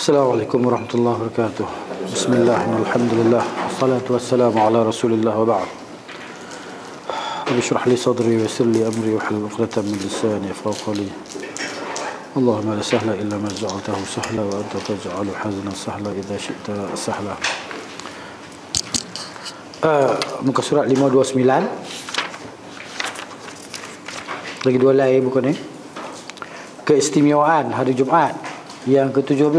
Assalamualaikum warahmatullahi wabarakatuh. Bismillah, alhamdulillah, wassalatu wassalamu ala rasulillah wa ba'd. Rabbi shrah li sadri wa yassir li amri wa hlul 'uqdatam min lisani yafqahu qawli. Allahumma la sahla illa ma ja'altahu sahla wa anta taj'alu hazanan sahla idza syi'ta sahla. Muka surat 529. Lagi dua lagi buku ni. Keistimewaan hari Jumaat yang ke-17.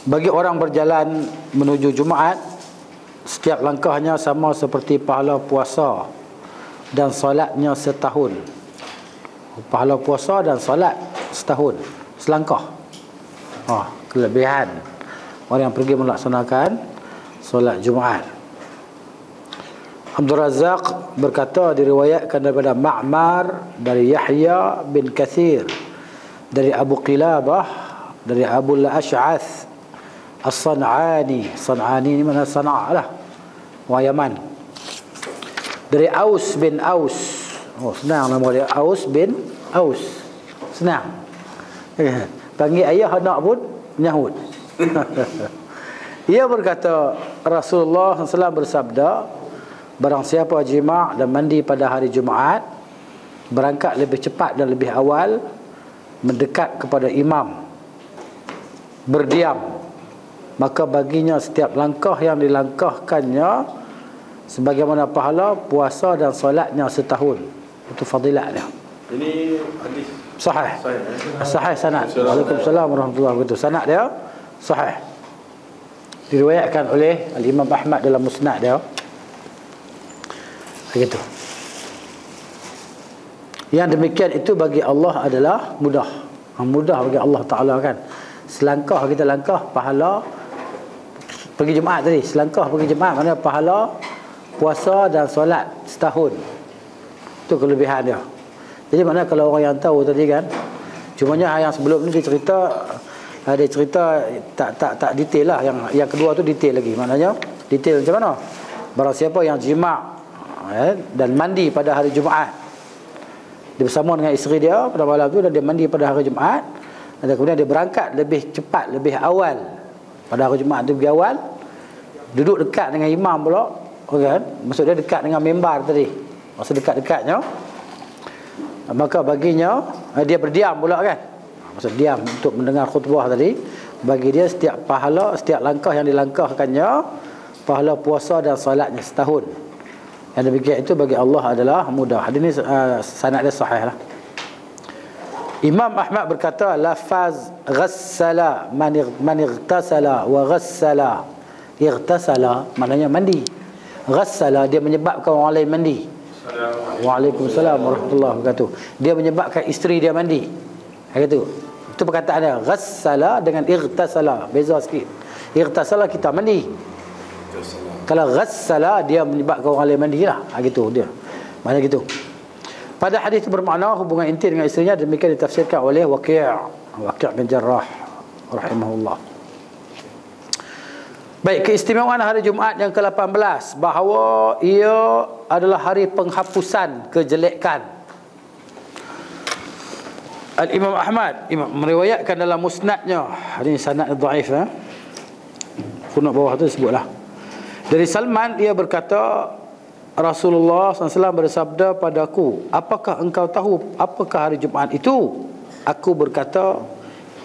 Bagi orang berjalan menuju Jumaat, setiap langkahnya sama seperti pahala puasa dan solatnya setahun. Pahala puasa dan solat setahun, selangkah. Kelebihan orang yang pergi melaksanakan solat Jumaat. Abdul Razak berkata, diriwayatkan daripada Ma'mar dari Yahya bin Kathir, dari Abu Qilabah, dari Abu al-Ash'ath As-San'ani. San'ani ni mana? Sana' lah, orang Yaman. Dari Aus bin Aus. Senang nama dia, Aus bin Aus. Senang. Panggil ayah anak pun menyahut. Ia berkata, Rasulullah SAW bersabda, barang siapa jima' dan mandi pada hari Jumaat, berangkat lebih cepat dan lebih awal, mendekat kepada imam, berdiam, maka baginya setiap langkah yang dilangkahkannya sebagaimana pahala puasa dan solatnya setahun. Itu fadilat dia. Ini hadis sahih. Sahih sanad. Waalaikumsalam warahmatullahi wabarakatuh. Sanad dia sahih. Diriwayatkan oleh Al-Imam Ahmad dalam musnad dia. Begitu. Yang demikian itu bagi Allah adalah mudah. Mudah bagi Allah Ta'ala kan. Selangkah kita langkah pahala pergi Jumaat tadi. Selangkah pergi Jumaat maknanya pahala puasa dan solat setahun. Itu kelebihan dia. Jadi maknanya kalau orang yang tahu tadi kan, cumanya yang sebelum ni dia cerita tak detail lah. Yang kedua tu detail lagi. Maknanya detail macam mana? Barang siapa yang jima' dan mandi pada hari Jumaat, dia bersama dengan isteri dia pada malam tu, dan dia mandi pada hari Jumaat, dan kemudian dia berangkat lebih cepat, lebih awal pada hari Jumaat tu, lebih awal, duduk dekat dengan imam pula, kan? Maksud dia dekat dengan mimbar tadi, maksud dekat-dekatnya, maka baginya dia berdiam pula kan, maksud diam untuk mendengar khutbah tadi, bagi dia setiap pahala, setiap langkah yang dilangkahkannya pahala puasa dan solatnya setahun. Yang demikian itu bagi Allah adalah mudah. Hadis ini sanad dia sahih lah. Imam Ahmad berkata, lafaz ghassala man ightasala wa ghassala. Ightasala maknanya mandi. Ghassala dia menyebabkan orang lain mandi. Waalaikumsalam warahmatullahi wabarakatuh. Dia menyebabkan isteri dia mandi. Gitu. Itu perkataan dia. Ghassala dengan ightasala beza sikit. Ightasala kita mandi. Kalau ghassala dia menyebabkan orang lain mandi lah. Gitu dia. Macam gitu. Pada hadis itu bermakna hubungan intim dengan isterinya, demikian ditafsirkan oleh Waqi' bin Jarrah rahimahullah. Baik, keistimewaan hari Jumaat yang ke-18, bahawa ia adalah hari penghapusan kejelekan. Al-Imam Ahmad meriwayatkan dalam musnadnya. Ini sanad dhaif Kunut bawah tu sebutlah. Dari Salman, ia berkata, Rasulullah SAW bersabda padaku, apakah engkau tahu apakah hari Jumaat itu? Aku berkata,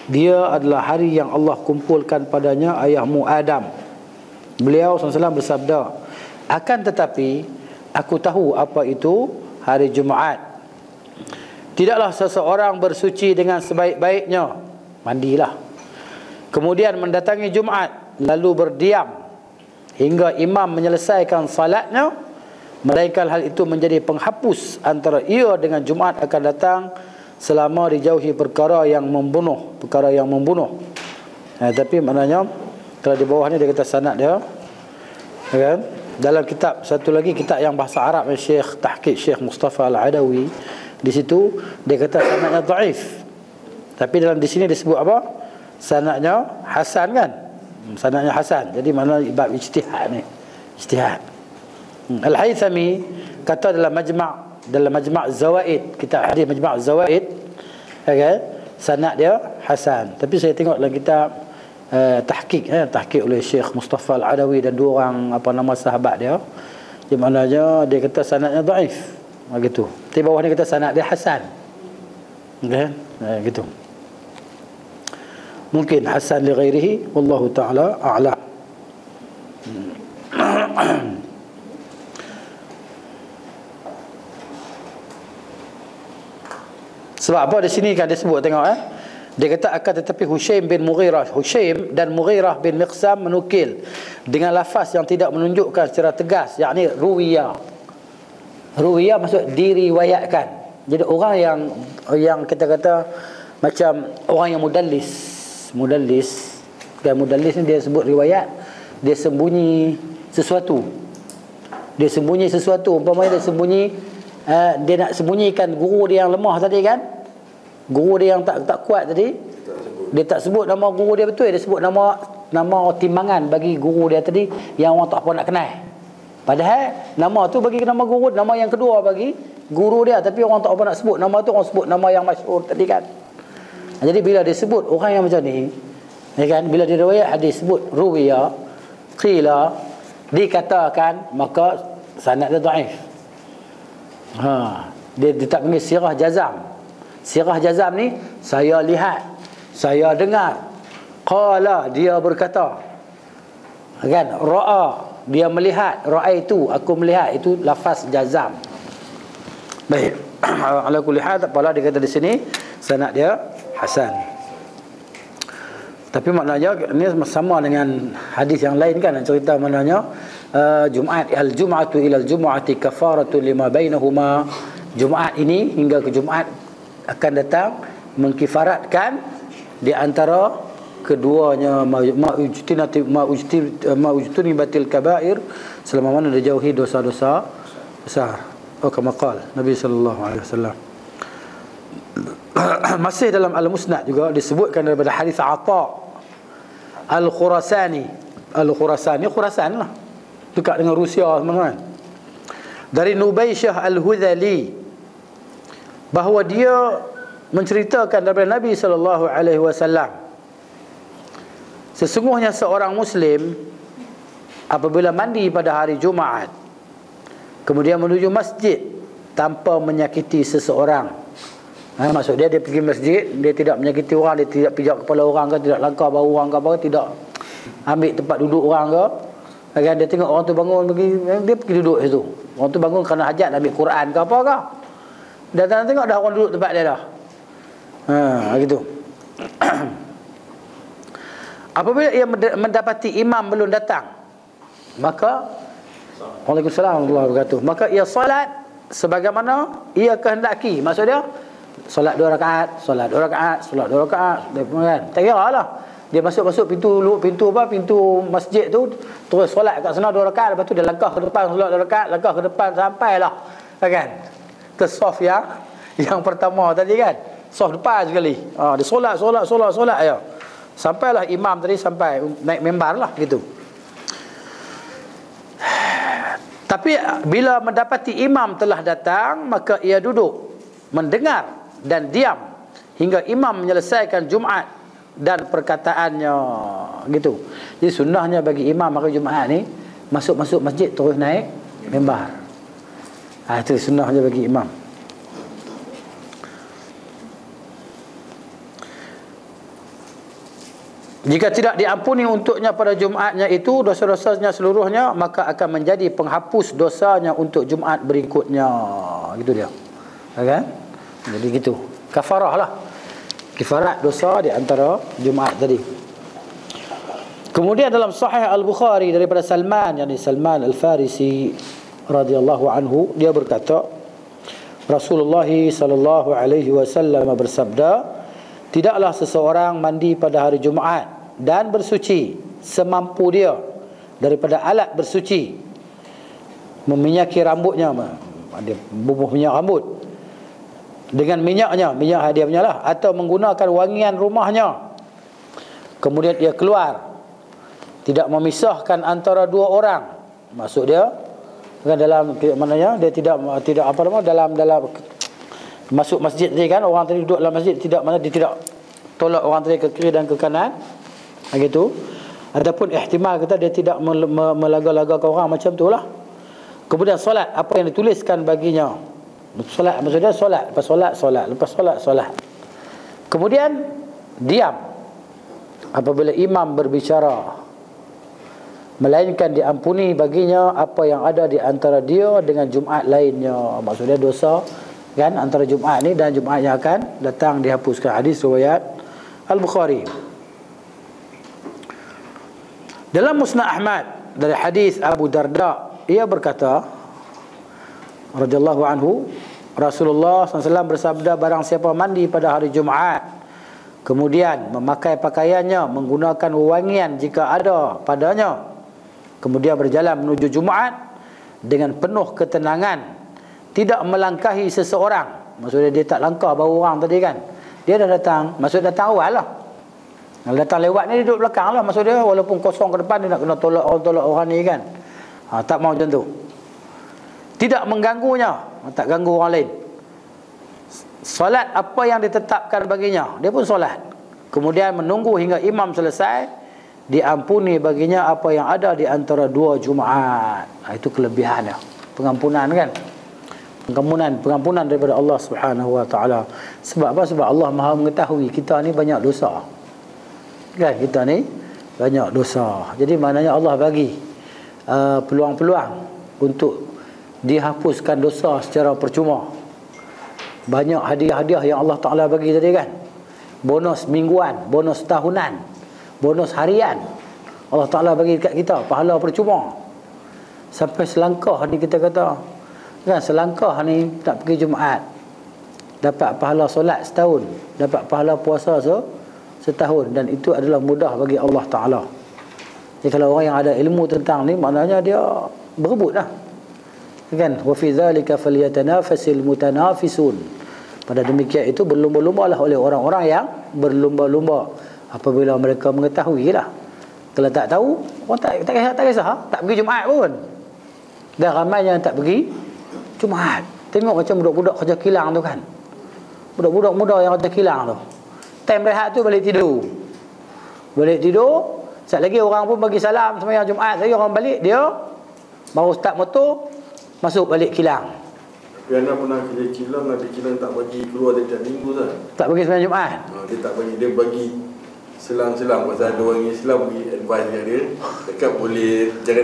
dia adalah hari yang Allah kumpulkan padanya ayahmu Adam. Beliau SAW bersabda, akan tetapi aku tahu apa itu hari Jumaat. Tidaklah seseorang bersuci dengan sebaik-baiknya, mandilah, kemudian mendatangi Jumaat, lalu berdiam hingga imam menyelesaikan salatnya, melainkan hal itu menjadi penghapus antara ia dengan Jumaat akan datang selama dijauhi perkara yang membunuh. Tapi maknanya kalau di bawah ni dia kata sanad dia, kan? Dalam kitab satu lagi, kitab yang bahasa Arab, Syekh Tahqiq Syekh Mustafa Al-Adawi, di situ dia kata sanadnya dhaif. Tapi dalam di sini disebut apa? Sanadnya hasan kan? Sanadnya hasan. Jadi mana bab ijtihad ni. Ijtihad. Al-Haythami kata dalam Majma' Zawaid, kitab hadis Majma' Zawaid, okay, sanad dia hasan. Tapi saya tengok dalam kitab tahqiq oleh Syekh Mustafa Al-Adawi dan dua orang sahabat dia, di mananya dia kata sanadnya dhaif, gitu. Di bawah ni kata sanad dia hasan, kan? Gitu. Mungkin hasan li ghairihi, wallahu taala a'lam. Sebab apa di sini kan dia sebut, tengok dia kata akan tetapi Hushaim dan Mughirah bin Miqsam menukil dengan lafaz yang tidak menunjukkan secara tegas, yakni ruwiya maksud diriwayatkan. Jadi orang yang kita kata macam orang yang mudallis kan, mudallis ni dia sebut riwayat, dia sembunyi sesuatu, umpamanya dia sembunyi, dia nak sembunyikan guru dia yang lemah tadi kan, guru dia yang tak kuat tadi, dia tak sebut nama guru dia betul, dia sebut nama timbangan bagi guru dia tadi yang orang tak apa nak kenal. Padahal nama tu bagi nama guru, nama yang kedua bagi guru dia, tapi orang tak apa nak sebut nama tu, orang sebut nama yang masyhur tadi kan. Jadi bila disebut orang yang macam ni, ya kan, bila dia riwayat hadis sebut ruwiya, qila, dikatakan, maka sanad dia dhaif. Dia tak panggil sirah jazam. Sirah jazam ni saya lihat, saya dengar, qala dia berkata, kan, ra'a dia melihat, ra'aitu aku melihat, itu lafaz jazam. Baik. Ala kulli hal, tak apalah dia kata di sini sanad dia hasan. Tapi maknanya ini sama dengan hadis yang lain kan, cerita maknanya Jum'atu ila al-jum'ati kafaratun lima bainahuma. Jumaat ini hingga ke Jumaat akan datang mengkifaratkan di antara keduanya ma'ujtuni batil kabair, selama mana dijauhi dosa-dosa besar. Kama qala Nabi sallallahu alaihi wasallam. Masih dalam Al-Musnad juga disebutkan daripada hadis Atha Al-Khurasani. Khurasan lah, dekat dengan Rusia teman-teman. Dari Nubaisyah Al-Hudhali, bahawa dia menceritakan daripada Nabi sallallahu alaihi wasallam, sesungguhnya seorang muslim apabila mandi pada hari Jumaat kemudian menuju masjid tanpa menyakiti seseorang, maksud dia pergi masjid, dia tidak menyakiti orang, dia tidak pijak kepala orang ke, tidak langkah bau orang ke apa, tidak ambil tempat duduk orang ke, kan, dia tengok orang tu bangun pergi, dia pergi duduk situ. Orang tu bangun kerana hajat, ambil Quran ke apa ke, datang tengok dah orang duduk tempat dia dah. Gitu. Apabila ia mendapati imam belum datang, maka Waalaikumsalam warahmatullahi wabarakatuh, maka ia solat sebagaimana ia kehendaki. Maksud dia solat 2 rakaat, solat 2 rakaat, solat 2 rakaat, kan, tak kira lah. Dia masuk pintu masjid tu, terus solat kat sana 2 rakaat, lepas tu dia langkah ke depan solat 2 rakaat, langkah ke depan sampailah, kan, ke saf yang pertama tadi kan, saf depan sekali. Dia solat ya, sampailah imam tadi sampai naik mimbar lah gitu. Tapi bila mendapati imam telah datang, maka ia duduk mendengar dan diam hingga imam menyelesaikan Jumaat dan perkataannya, gitu. Jadi sunnahnya bagi imam hari Jumaat ni masuk masjid terus naik mimbar. Itu sunnahnya bagi imam. Jika tidak diampuni untuknya pada Jumaatnya itu dosa-dosanya seluruhnya, maka akan menjadi penghapus dosanya untuk Jumaat berikutnya. Gitu dia. Kan? Jadi gitu. Kafarah lah. Kifarat dosa di antara Jumaat tadi. Kemudian dalam Sahih Al-Bukhari daripada Salman Al-Farisi radhiyallahu anhu, dia berkata, Rasulullah sallallahu alaihi wasallam bersabda, tidaklah seseorang mandi pada hari Jumaat dan bersuci semampu dia daripada alat bersuci, meminyaki rambutnya, dia bubuh minyak rambut dengan minyak hadiahnya lah, atau menggunakan wangian rumahnya, kemudian dia keluar tidak memisahkan antara 2 orang. Maksud dia kan dalam maknanya dia tidak dalam masuk masjid tadi kan, orang tadi duduk dalam masjid, tidak, mana dia tidak tolak orang tadi ke kiri dan ke kanan, begitu. Ataupun ihtimal kata dia tidak melaga-lagakan orang macam tu lah. Kemudian solat, apa yang dituliskan baginya. Solat maksudnya solat, lepas solat solat, lepas solat solat. Kemudian diam apabila imam berbicara, melainkan diampuni baginya apa yang ada di antara dia dengan Jumaat lainnya. Maksudnya dosa kan antara Jumaat ni dan Jumaat yang akan datang dihapuskan. Hadis riwayat Al-Bukhari. Dalam Musnad Ahmad dari hadis Abu Darda, ia berkata radhiyallahu anhu, Rasulullah SAW bersabda, barang siapa mandi pada hari Jumaat kemudian memakai pakaiannya, menggunakan wewangian jika ada padanya, kemudian berjalan menuju Jumaat dengan penuh ketenangan, tidak melangkahi seseorang. Maksudnya dia tak langkah baru orang tadi kan, dia dah datang, maksudnya datang awal lah. Kalau datang lewat ni dia duduk belakang lah. Maksud dia walaupun kosong ke depan, dia nak kena tolak orang ni kan. Tak mau macam tu. Tidak mengganggunya, tak ganggu orang lain. Solat apa yang ditetapkan baginya, dia pun solat. Kemudian menunggu hingga imam selesai, diampuni baginya apa yang ada di antara dua Jumaat. Itu kelebihannya. Pengampunan kan. Pengampunan daripada Allah Subhanahu wa taala. Sebab apa? Sebab Allah Maha mengetahui kita ni banyak dosa. Kan kita ni banyak dosa. Jadi maknanya Allah bagi peluang-peluang untuk dihapuskan dosa secara percuma. Banyak hadiah-hadiah yang Allah Ta'ala bagi tadi kan. Bonus mingguan, bonus tahunan, bonus harian. Allah Ta'ala bagi dekat kita pahala percuma. Sampai selangkah ni kita kata kan, selangkah ni tak pergi Jumaat dapat pahala solat setahun, dapat pahala puasa setahun, dan itu adalah mudah bagi Allah Ta'ala. Jadi kalau orang yang ada ilmu tentang ni, maknanya dia berebut lah kan. Wa fi dzalika falyatanafasil mutanafisun. Pada demikian itu berlumba-lumbalah oleh orang-orang yang berlumba-lumba apabila mereka mengetahui lah. Kalau tak tahu, orang tak kisah tak pergi Jumaat pun. Dan ramai yang tak pergi Jumaat. Tengok macam budak-budak kerja kilang tu kan. Budak-budak muda yang kerja kilang tu, time rehat tu balik tidur. Sekejap lagi orang pun bagi salam sembahyang Jumaat, saya orang balik, dia baru start motor masuk balik kilang. Tapi anda pernah kerja kilang, ada kilang tak bagi keluar setiap minggu kan? Tak bagi sembahyang Jumaat. Dia tak bagi, dia bagi selang-selang. Pasal ada orang Islam bagi advice kat dia, dekat boleh jangan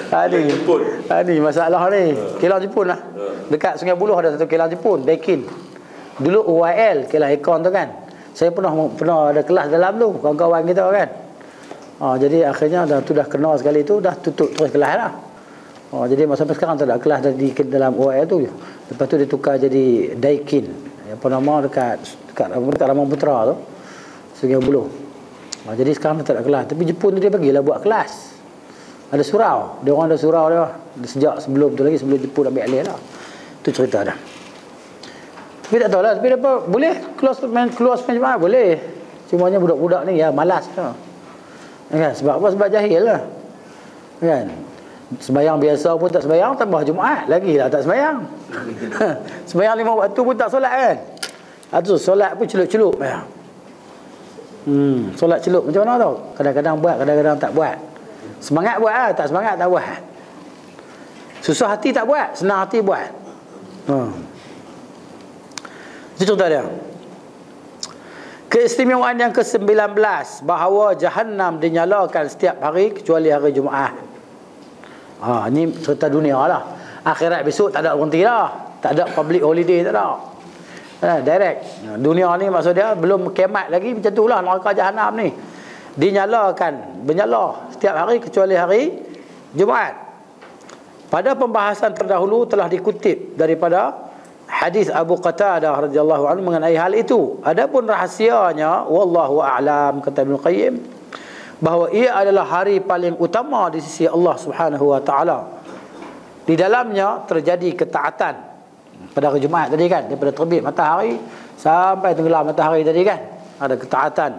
datang Jepun. Ni masalah ni. Kilang Jepun lah. Dekat Sungai Buloh ada satu kilang Jepun, Daikin. Dulu UIL, kilang Ekon tu kan. Saya pernah ada kelas dalam tu, kawan-kawan kita kan. Jadi akhirnya dah kenal sekali tu, dah tutup terus kelas lah. Jadi sampai sekarang tak ada kelas di dalam UIL tu. Lepas tu dia tukar jadi Daikin. Apa nama dekat Ramang Putra tu, Sungai Buloh. Jadi sekarang tak ada kelas. Tapi Jepun tu dia bagilah buat kelas. Ada surau. Dia orang ada surau dia. Sejak sebelum tu lagi, sebelum Jepun ambil alih lah. Itu cerita dah. Tapi tak tahu lah. Tapi apa, boleh keluar Jumaat boleh. Cumanya budak-budak ni ya malas lah. Kan? Sebab apa? Sebab jahil lah. Kan? Sembayang biasa pun tak sembayang, tambah Jumaat lagi lah tak sembayang. Sembayang 5 waktu pun tak solat kan. Itu solat pun celup-celup ya. Solat celup macam mana tau? Kadang-kadang buat, kadang-kadang tak buat. Semangat buat lah, tak semangat tak buat. Susah hati tak buat, senang hati buat. Itu contoh dia. Keistimewaan yang ke-19, bahawa Jahannam dinyalakan setiap hari kecuali hari Jumaat. Ini cerita dunia lah. Akhirat besok tak ada berhenti lah. Tak ada public holiday, tak ada. Direct. Dunia ni maksud dia belum kiamat lagi, macam tu lah neraka Jahannam ni. Menyala setiap hari kecuali hari Jumaat. Pada pembahasan terdahulu telah dikutip daripada hadis Abu Qatadah radhiyallahu anhu mengenai hal itu. Adapun rahsianya wallahu a'lam, kata Ibnu Qayyim, bahawa ia adalah hari paling utama di sisi Allah Subhanahu wa taala. Di dalamnya terjadi ketaatan pada hari Jumaat tadi kan, daripada terbit matahari sampai tenggelam matahari tadi kan, ada ketaatan.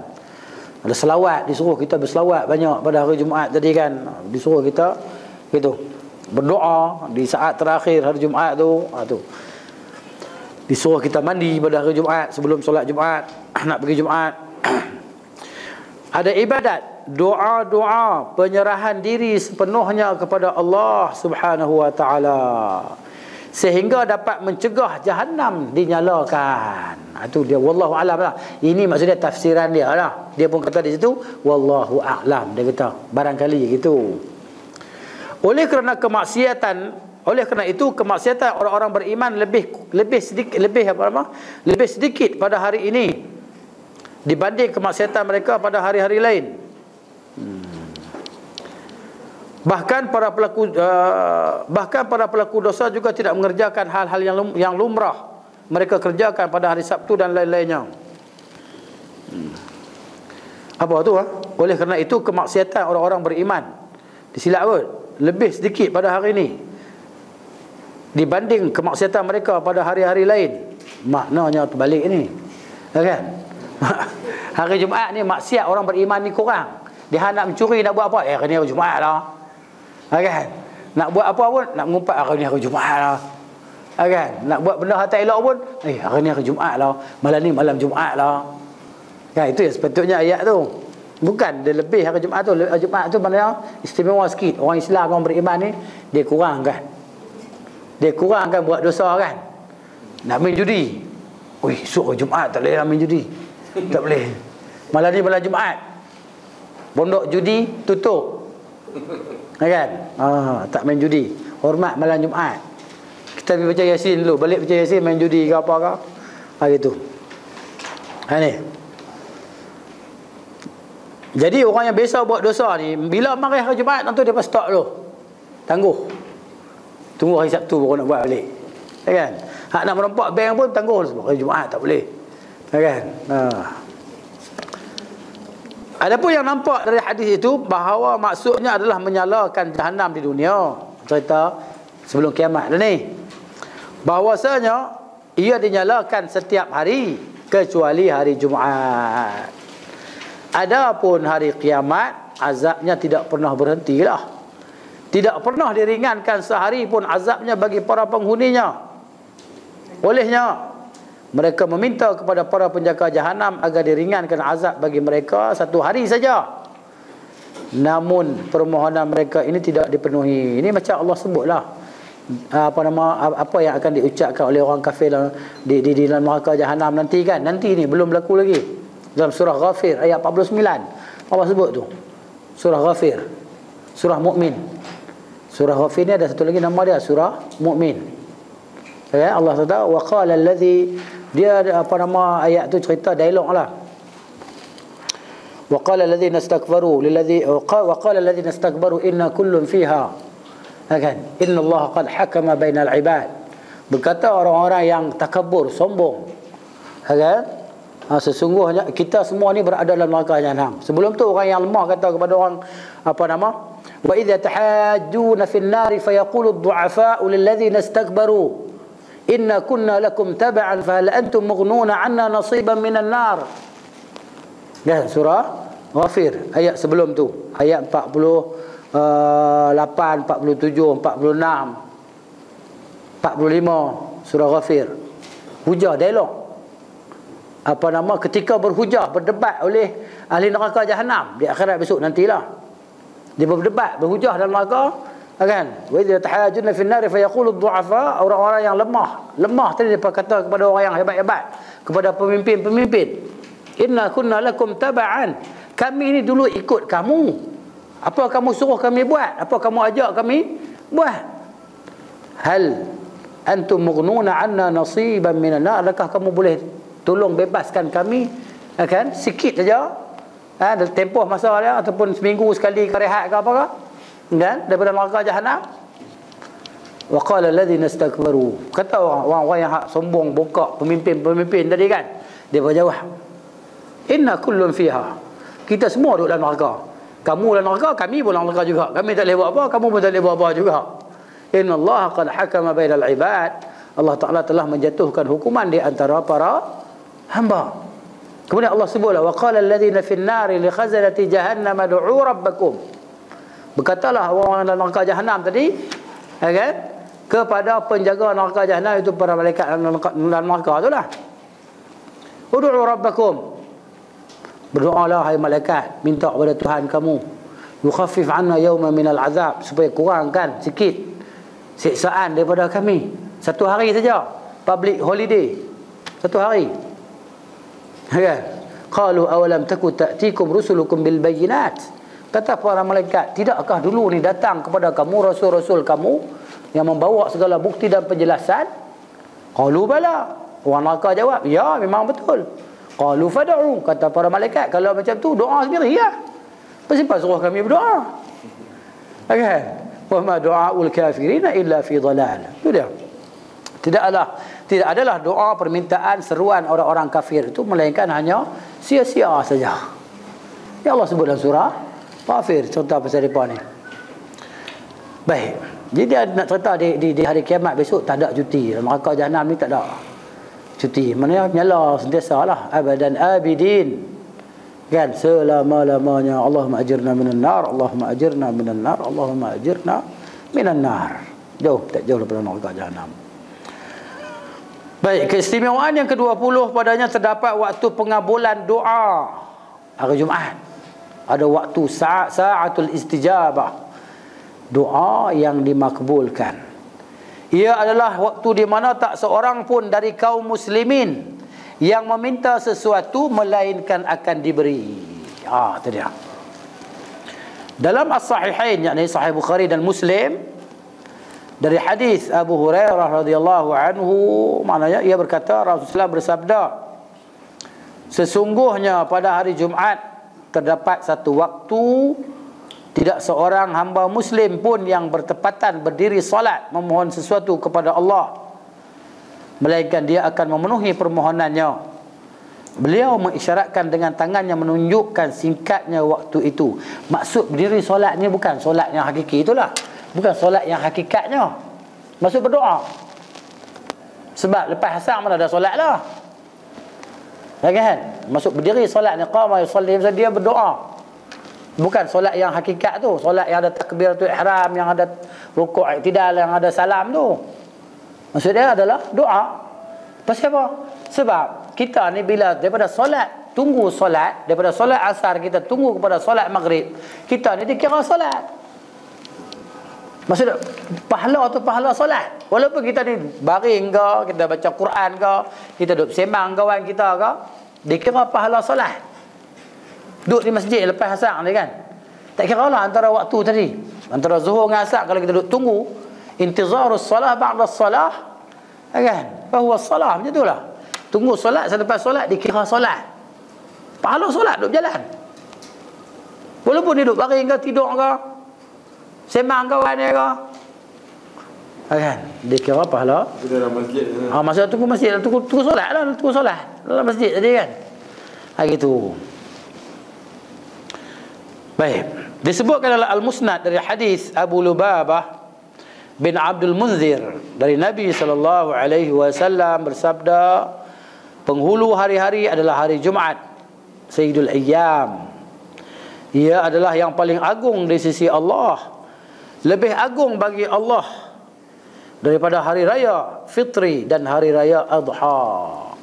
Ada selawat, disuruh kita berselawat banyak pada hari Jumaat tadi kan. Disuruh kita gitu berdoa di saat terakhir hari Jumaat tu. Disuruh kita mandi pada hari Jumaat sebelum solat Jumaat, nak pergi Jumaat. Ada ibadat, doa-doa, penyerahan diri sepenuhnya kepada Allah Subhanahu wa taala, sehingga dapat mencegah Jahannam dinyalakan. Itu dia, wallahu a'lam lah. Ini maksudnya tafsiran dia lah. Dia pun kata di situ wallahu a'lam, dia kata barangkali gitu. Oleh kerana itu kemaksiatan orang-orang beriman lebih sedikit pada hari ini dibanding kemaksiatan mereka pada hari-hari lain. Bahkan para pelaku dosa juga tidak mengerjakan hal-hal yang lumrah mereka kerjakan pada hari Sabtu dan lain-lainnya. Apa tu? Oleh kerana itu kemaksiatan orang-orang beriman disilap kot, lebih sedikit pada hari ini dibanding kemaksiatan mereka pada hari-hari lain. Maknanya terbalik ni, kan? Hari Jumaat ni maksiat orang beriman ni kurang. Dia nak mencuri, nak buat apa? Hari ni hari Jumaat lah, kan? Nak buat apa pun nak mengumpat hari ni hari Jumaat lah, kan? Nak buat benda hati elok pun hari ni hari Jumaat lah, malam ni malam Jumaat lah, kan? Itu yang sepatutnya ayat tu. Bukan dia lebih hari Jumaat tu. Jumaat tu maknanya istimewa sikit. Orang Islam, orang beriman ni dia kurangkan. Dia kurangkan buat dosa, kan? Nak main judi, esok Jumaat tak boleh main judi. Tak boleh. Malam ni malam Jumaat, pondok judi tutup, kan? Tak main judi. Hormat malam Jumaat. Kita pergi baca Yasin dulu, balik baca Yasin, main judi ke apa ke. Gitu. Ni. Jadi orang yang biasa buat dosa ni, bila mari hari Jumaat tentu dia stop dulu. Tangguh. Tunggu hari Sabtu baru nak buat balik. Kan? Hak nak merompak bank pun tangguh hari Jumaat tak boleh. Kan? Adapun yang nampak dari hadis itu bahawa maksudnya adalah menyalakan Jahannam di dunia. Cerita sebelum kiamat ni. Bahwasanya ia dinyalakan setiap hari kecuali hari Jumaat. Adapun hari kiamat, azabnya tidak pernah berhentilah. Tidak pernah diringankan sehari pun azabnya bagi para penghuninya. Olehnya mereka meminta kepada para penjaga Jahannam agar diringankan azab bagi mereka satu hari saja. Namun permohonan mereka ini tidak dipenuhi. Ini macam Allah sebutlah apa yang akan diucapkan oleh orang kafir di dalam neraka Jahannam nanti, kan? Nanti ni belum berlaku lagi. Dalam surah Ghafir ayat 49 Allah sebut tu. Surah Ghafir, surah Mukmin. Surah Ghafir ni ada satu lagi nama dia, surah Mukmin. Ya, Allah kata wa qala allazi, dia ayat tu cerita dialog lah. Wa qala allazina istakbaru inna kullun fiha, kan? Inna Allah qad hakama bainal ibad. Berkata orang-orang yang takabur, sombong, kan? Sesungguhnya kita semua ni berada dalam neraka Jahannam. Sebelum tu orang yang lemah kata kepada orang wa idza tahajjuna fin nari fayaqulu ad-du'afa'u lil ladzina istakbaru inna kunna lakum tab'an fa hal antum mughnuna 'anna nasiban minan nar. Dan surah Ghafir ayat sebelum tu, ayat 48, 47, 46, 45 surah Ghafir. Hujah dialog. Ketika berhujah, berdebat oleh ahli neraka Jahannam di akhirat besok nantilah. Dia berdebat, berhujah dalam neraka, kan? Wa idza tahajjuna fin nar fa yaqulu ad-du'afa, orang-orang yang lemah tadi dia kata kepada orang yang hebat-hebat, kepada pemimpin-pemimpin, inna kunna lakum tab'an, kami ni dulu ikut kamu. Apa kamu suruh kami buat, apa kamu ajak kami buat. Hal antum mughnuna 'anna nasiban minan nar, adakah kamu boleh tolong bebaskan kami, kan? Sikit saja, tempoh masa dia, ataupun seminggu sekali rehat ke apa ke, kan? Daripada neraka Jahannam. Wa qala alladzina istakbaru, kata orang-orang yang sombong, bongkak, pemimpin tadi, kan? Dia berjawab, inna kullun fiha, kita semua duduk dalam neraka. Kamu dalam neraka, kami pun dalam neraka juga. Kami tak boleh buat apa, kamu pun tak boleh buat apa juga. Inna Allah qad hakama bainal ibad, Allah Ta'ala telah menjatuhkan hukuman di antara para hamba. Kemudian Allah sebutlah wa qala alladhina fin nari li khazanati jahannam ad'u rabbakum. Berkatalah orang dalam neraka Jahannam tadi, kan? kepada penjaga neraka Jahannam, itu para malaikat dalam neraka itulah. Ud'u rabbakum, berdoalah hai malaikat, minta kepada Tuhan kamu, yukhaffif 'anna yawman minal azab, supaya kurangkan sikit siksaan daripada kami. Satu hari saja, public holiday, satu hari. Kan? Qalu awalam taku ta'tikum rusulukum bil bayyinat, kata para malaikat, tidakkah dulu ni datang kepada kamu rasul-rasul kamu yang membawa segala bukti dan penjelasan? Qalu bala, orang neraka jawab, ya memang betul. Qalu fad'u, kata para malaikat, kalau macam tu doa sendiri ya. Kenapa suruh kami berdoa? Kan? Wa ma du'aul kafirin illa fi dhalal. Itu dia. Tidak adalah doa, permintaan, seruan orang-orang kafir itu melainkan hanya sia-sia saja. Ya Allah sebut dalam surah Ghafir contoh pasal depa ni. Baik. Jadi dia nak cerita di hari kiamat besok tak ada cuti. Neraka Jahannam ni tak ada cuti. Maknanya nyala sentiasa lah, abadan abidin. Kan, selama-lamanya. Allahumma ajirna minan nar, Allahumma ajirna minan nar, Allahumma ajirna minan nar. Jauh, tak jauh daripada neraka Jahannam. Baik, keistimewaan yang ke-20, padanya terdapat waktu pengabulan doa hari Jumaat. Ada waktu sa'atul istijabah, doa yang dimakbulkan. Ia adalah waktu di mana tak seorang pun dari kaum muslimin yang meminta sesuatu melainkan akan diberi. Itu dia. Dalam as-sahihain, yakni Sahih Bukhari dan Muslim, dari hadis Abu Hurairah radhiyallahu anhu, maknanya ia berkata, Rasulullah bersabda, sesungguhnya pada hari Jumaat terdapat satu waktu tidak seorang hamba muslim pun yang bertepatan berdiri solat memohon sesuatu kepada Allah, melainkan dia akan memenuhi permohonannya. Beliau mengisyaratkan dengan tangannya menunjukkan singkatnya waktu itu. Maksud berdiri solat ni bukan solat yang hakiki itulah, bukan solat yang hakikatnya. Maksud berdoa. Sebab lepas asar mana ada solat lah. Kan? Maksud berdiri solat ni qama yusalli, dia berdoa. Bukan solat yang hakikat tu, solat yang ada takbiratul ihram, yang ada rukuk i'tidal, yang ada salam tu. Maksud dia adalah doa. Pasal apa? Sebab kita ni bila daripada solat, tunggu solat, daripada solat asar kita tunggu kepada solat maghrib, kita ni dikira solat. Maksudnya pahala tu pahala solat. Walaupun kita ni baring ke, kita baca Quran ke, kita duduk sembang kawan kita ke, dikira pahala solat. Duduk di masjid lepas asar ni kan, tak kira lah antara waktu tadi, antara zuhur dengan asar, kalau kita duduk tunggu intizarus salah ba'da salah, kan, bahawa salah macam tu lah, tunggu solat selepas solat dikira solat, pahala solat duduk jalan. Walaupun dia duduk baring ke, tidur ke, sembang kawan dia ke, kan, dikira pahala. Dalam masjid. Masa tunggu masjid, tunggu solat lah, tunggu solat dalam masjid tadi kan. Gitu. Baik, disebutkan dalam Al-Musnad dari hadis Abu Lubabah bin Abdul Munzir dari Nabi SAW bersabda, penghulu hari-hari adalah hari Jumaat, Sayyidul Ayyam. Ia adalah yang paling agung di sisi Allah, lebih agung bagi Allah daripada hari raya Fitri dan hari raya Adha.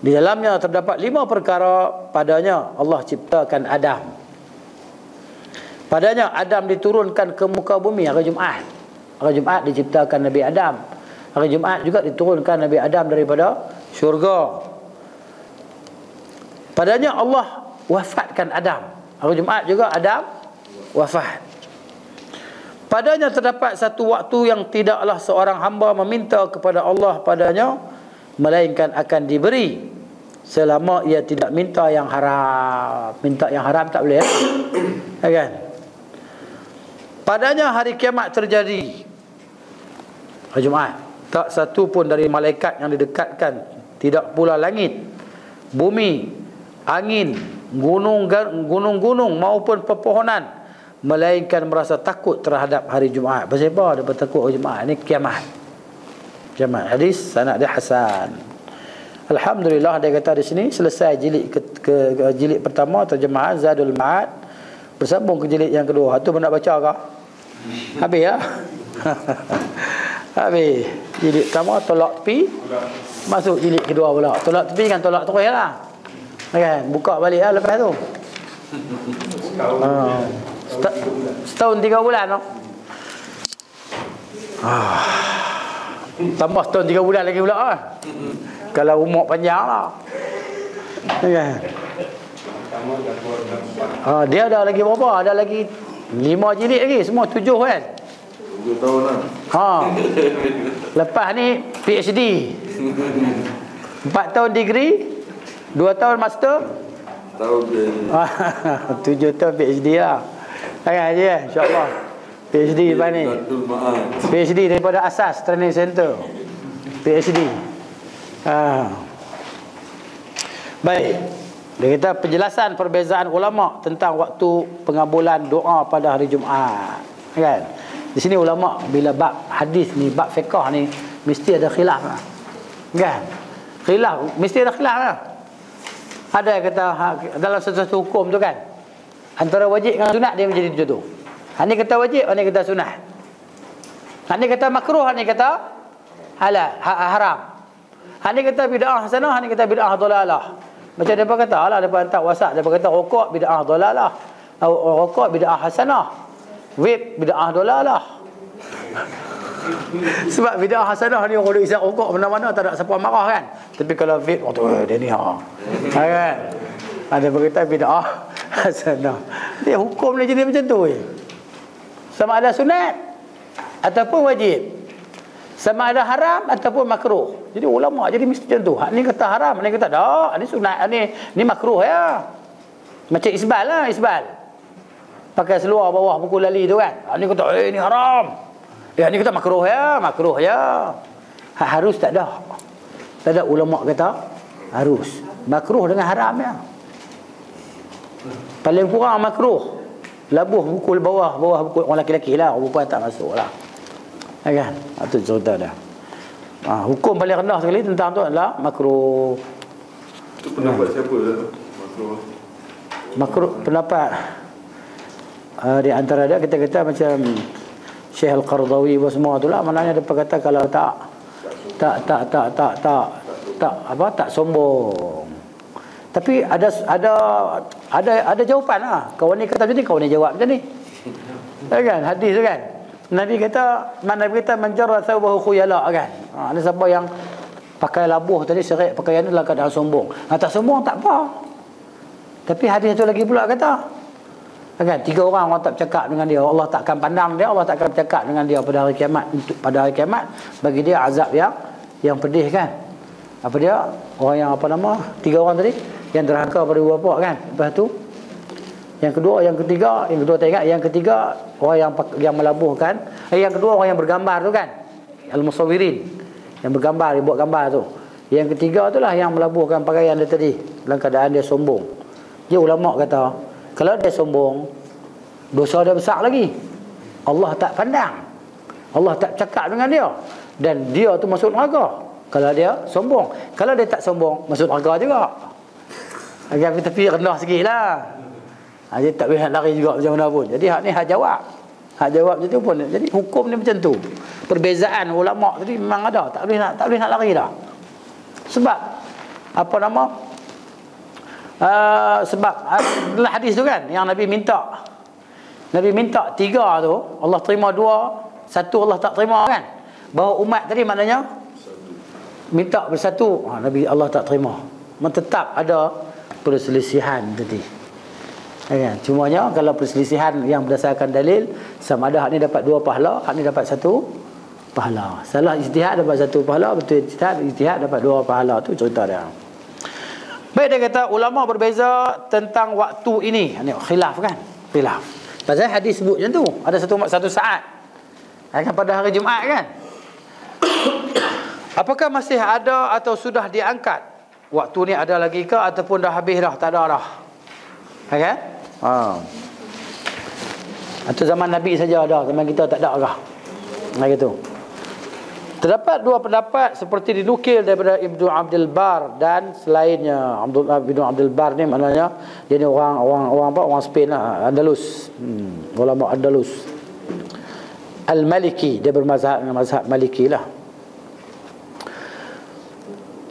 Di dalamnya terdapat 5 perkara. Padanya Allah ciptakan Adam. Padanya Adam diturunkan ke muka bumi hari Jumaat. Hari Jumaat diciptakan Nabi Adam. Hari Jumaat juga diturunkan Nabi Adam daripada syurga. Padanya Allah wafatkan Adam. Hari Jumaat juga Adam wafat. Padanya terdapat satu waktu yang tidaklah seorang hamba meminta kepada Allah padanya, melainkan akan diberi, selama ia tidak minta yang haram. Minta yang haram tak boleh, kan? Padanya hari kiamat terjadi. Hari Jumaat, tak satu pun dari malaikat yang didekatkan, tidak pula langit, bumi, angin, gunung-gunung maupun pepohonan, melainkan merasa takut terhadap hari Jumaat. Pasal apa dia takut hari Jumaat? Ini kiamat. Kiamat. Hadis sanad dia hasan. Alhamdulillah, dia kata di sini selesai jilid jilid pertama terjemahan Zadul Ma'ad, bersambung ke jilid yang kedua. Itu nak baca ke? Habis ya? Habis jilid pertama tolak tepi, masuk jilid kedua pula. Tolak tepi kan tolak terus lah. Kan? Buka balik lah lepas tu. Setahun 3 bulan tu. Tambah setahun 3 bulan lagi pula lah. Kalau umur panjang lah. Kan? Dia ada lagi berapa? Ada lagi 5 jilid lagi. Semua 7 kan? 7 tahun lah. Lepas ni PhD 4 tahun degree, 2 tahun master, Tahun PhD. 7 tahun PhD lah. Kan je insyaAllah. PhD lepas ni. PhD daripada Asas Training Center. PhD. Baik. Dia kata penjelasan perbezaan ulama tentang waktu pengabulan doa pada hari Jumaat. Kan? Di sini ulama bila bab hadis ni, bab fiqh ni mesti ada khilaf lah. Kan? Khilaf, mesti ada khilaf lah. Ada yang kata dalam sesuatu hukum tu kan, antara wajib dengan sunat dia menjadi macam tu. Hanya kata wajib, hanya kata sunat. Hanya kata makruh, hanya kata halal, haram. Hanya kata bid'ah hasanah, hanya kata bid'ah dhalalah. Macam depa kata lah, depa hantar WhatsApp, depa kata rokok bid'ah dhalalah, rokok bid'ah hasanah, vape bid'ah dhalalah. Sebab bid'ah hasanah ni orang duk isap rokok mana-mana tak ada siapa marah kan. Tapi kalau vape dia ni kan. Ada berkata bid'ah hasanah. Dia hukum dia jadi macam tu. Sama ada sunat ataupun wajib. Sama ada haram ataupun makruh. Jadi ulama jadi mesti macam tu. Hak ni kata haram, hak ni kata dak, ni sunat, ni makruh ya. Macam isbal lah, isbal. Pakai seluar bawah buku lali tu kan. Hak ni kata ni haram. Hak ni kata makruh ya, makruh ya. Hak harus tak ada. Tak ada ulama kata harus. Makruh dengan haram ya. Paling kurang makruh. Labuh buku bawah buku orang lelaki-lelaki lah, orang perempuan tak masuk lah. Kan? Itu cerita dah. Hukum paling rendah sekali tentang tu adalah makruh. Itu pendapat siapa? Makruh pendapat di antara dia kita kata macam Syekh Al-Qardawi semua tu lah, maknanya dia kata kalau tak sombong. Tapi ada jawapan lah. Kawan ni kata macam ni, kawan ni jawab macam ni. Kan? Hadis tu kan. Nabi kata manjarra thawbahu khuyala kan. Ada siapa yang pakai labuh tadi serik pakaian dalam keadaan sombong. Tak sombong tak apa. Tapi hadis tu lagi pula kata kan 3 orang tak bercakap dengan dia, Allah tak akan pandang dia, Allah tak akan bercakap dengan dia pada hari kiamat. Pada hari kiamat bagi dia azab yang pedih kan. Apa dia? Orang yang 3 orang tadi yang derhaka pada ibu bapa kan. Lepas tu yang kedua, yang ketiga tak ingat, yang ketiga orang yang melabuhkan, yang kedua orang yang bergambar tu kan, al-musawwirin, yang bergambar, dia buat gambar tu. Yang ketiga itulah yang melabuhkan pakaian dia tadi dalam keadaan dia sombong. Dia ulama kata kalau dia sombong, dosa dia besar lagi. Allah tak pandang, Allah tak cakap dengan dia, dan dia tu masuk neraka kalau dia sombong. Kalau dia tak sombong, masuk neraka juga. Agak tapi rendah sikit lah. Dia tak boleh nak lari juga macam mana pun. Jadi hak ni hak jawab. Hak jawab macam tu pun. Jadi hukum ni macam tu. Perbezaan ulama tadi memang ada. Tak boleh nak lari dah. Sebab sebab dalam hadis tu kan yang Nabi minta 3 tu, Allah terima 2, 1 Allah tak terima kan. Bahawa umat tadi maknanya minta bersatu, Nabi Allah tak terima. Tetap ada perselisihan tadi. Kan? Cumanya kalau perselisihan yang berdasarkan dalil, sama ada hak ni dapat 2 pahala, hak ni dapat 1 pahala. Salah ijtihad dapat 1 pahala, betul ijtihad dapat 2 pahala. Tu cerita dia. Baik, dia kata ulama berbeza tentang waktu ini. Ini khilaf kan? Khilaf. Pasal hadis sebut macam tu. Ada satu saat akan pada hari Jumaat kan? Apakah masih ada atau sudah diangkat? Waktu ni ada lagi ke ataupun dah habis dah? Tak ada dah. Kan? Itu zaman Nabi saja ada, zaman kita tak ada kah? Gitu. Terdapat 2 pendapat seperti dinukil daripada Ibnu Abdul Bar dan selainnya. Ibnu Abdul Bar ni maknanya dia ni orang Spain lah, Andalus. Ulama Andalus. Al-Maliki, dia bermazhab dengan mazhab Maliki lah.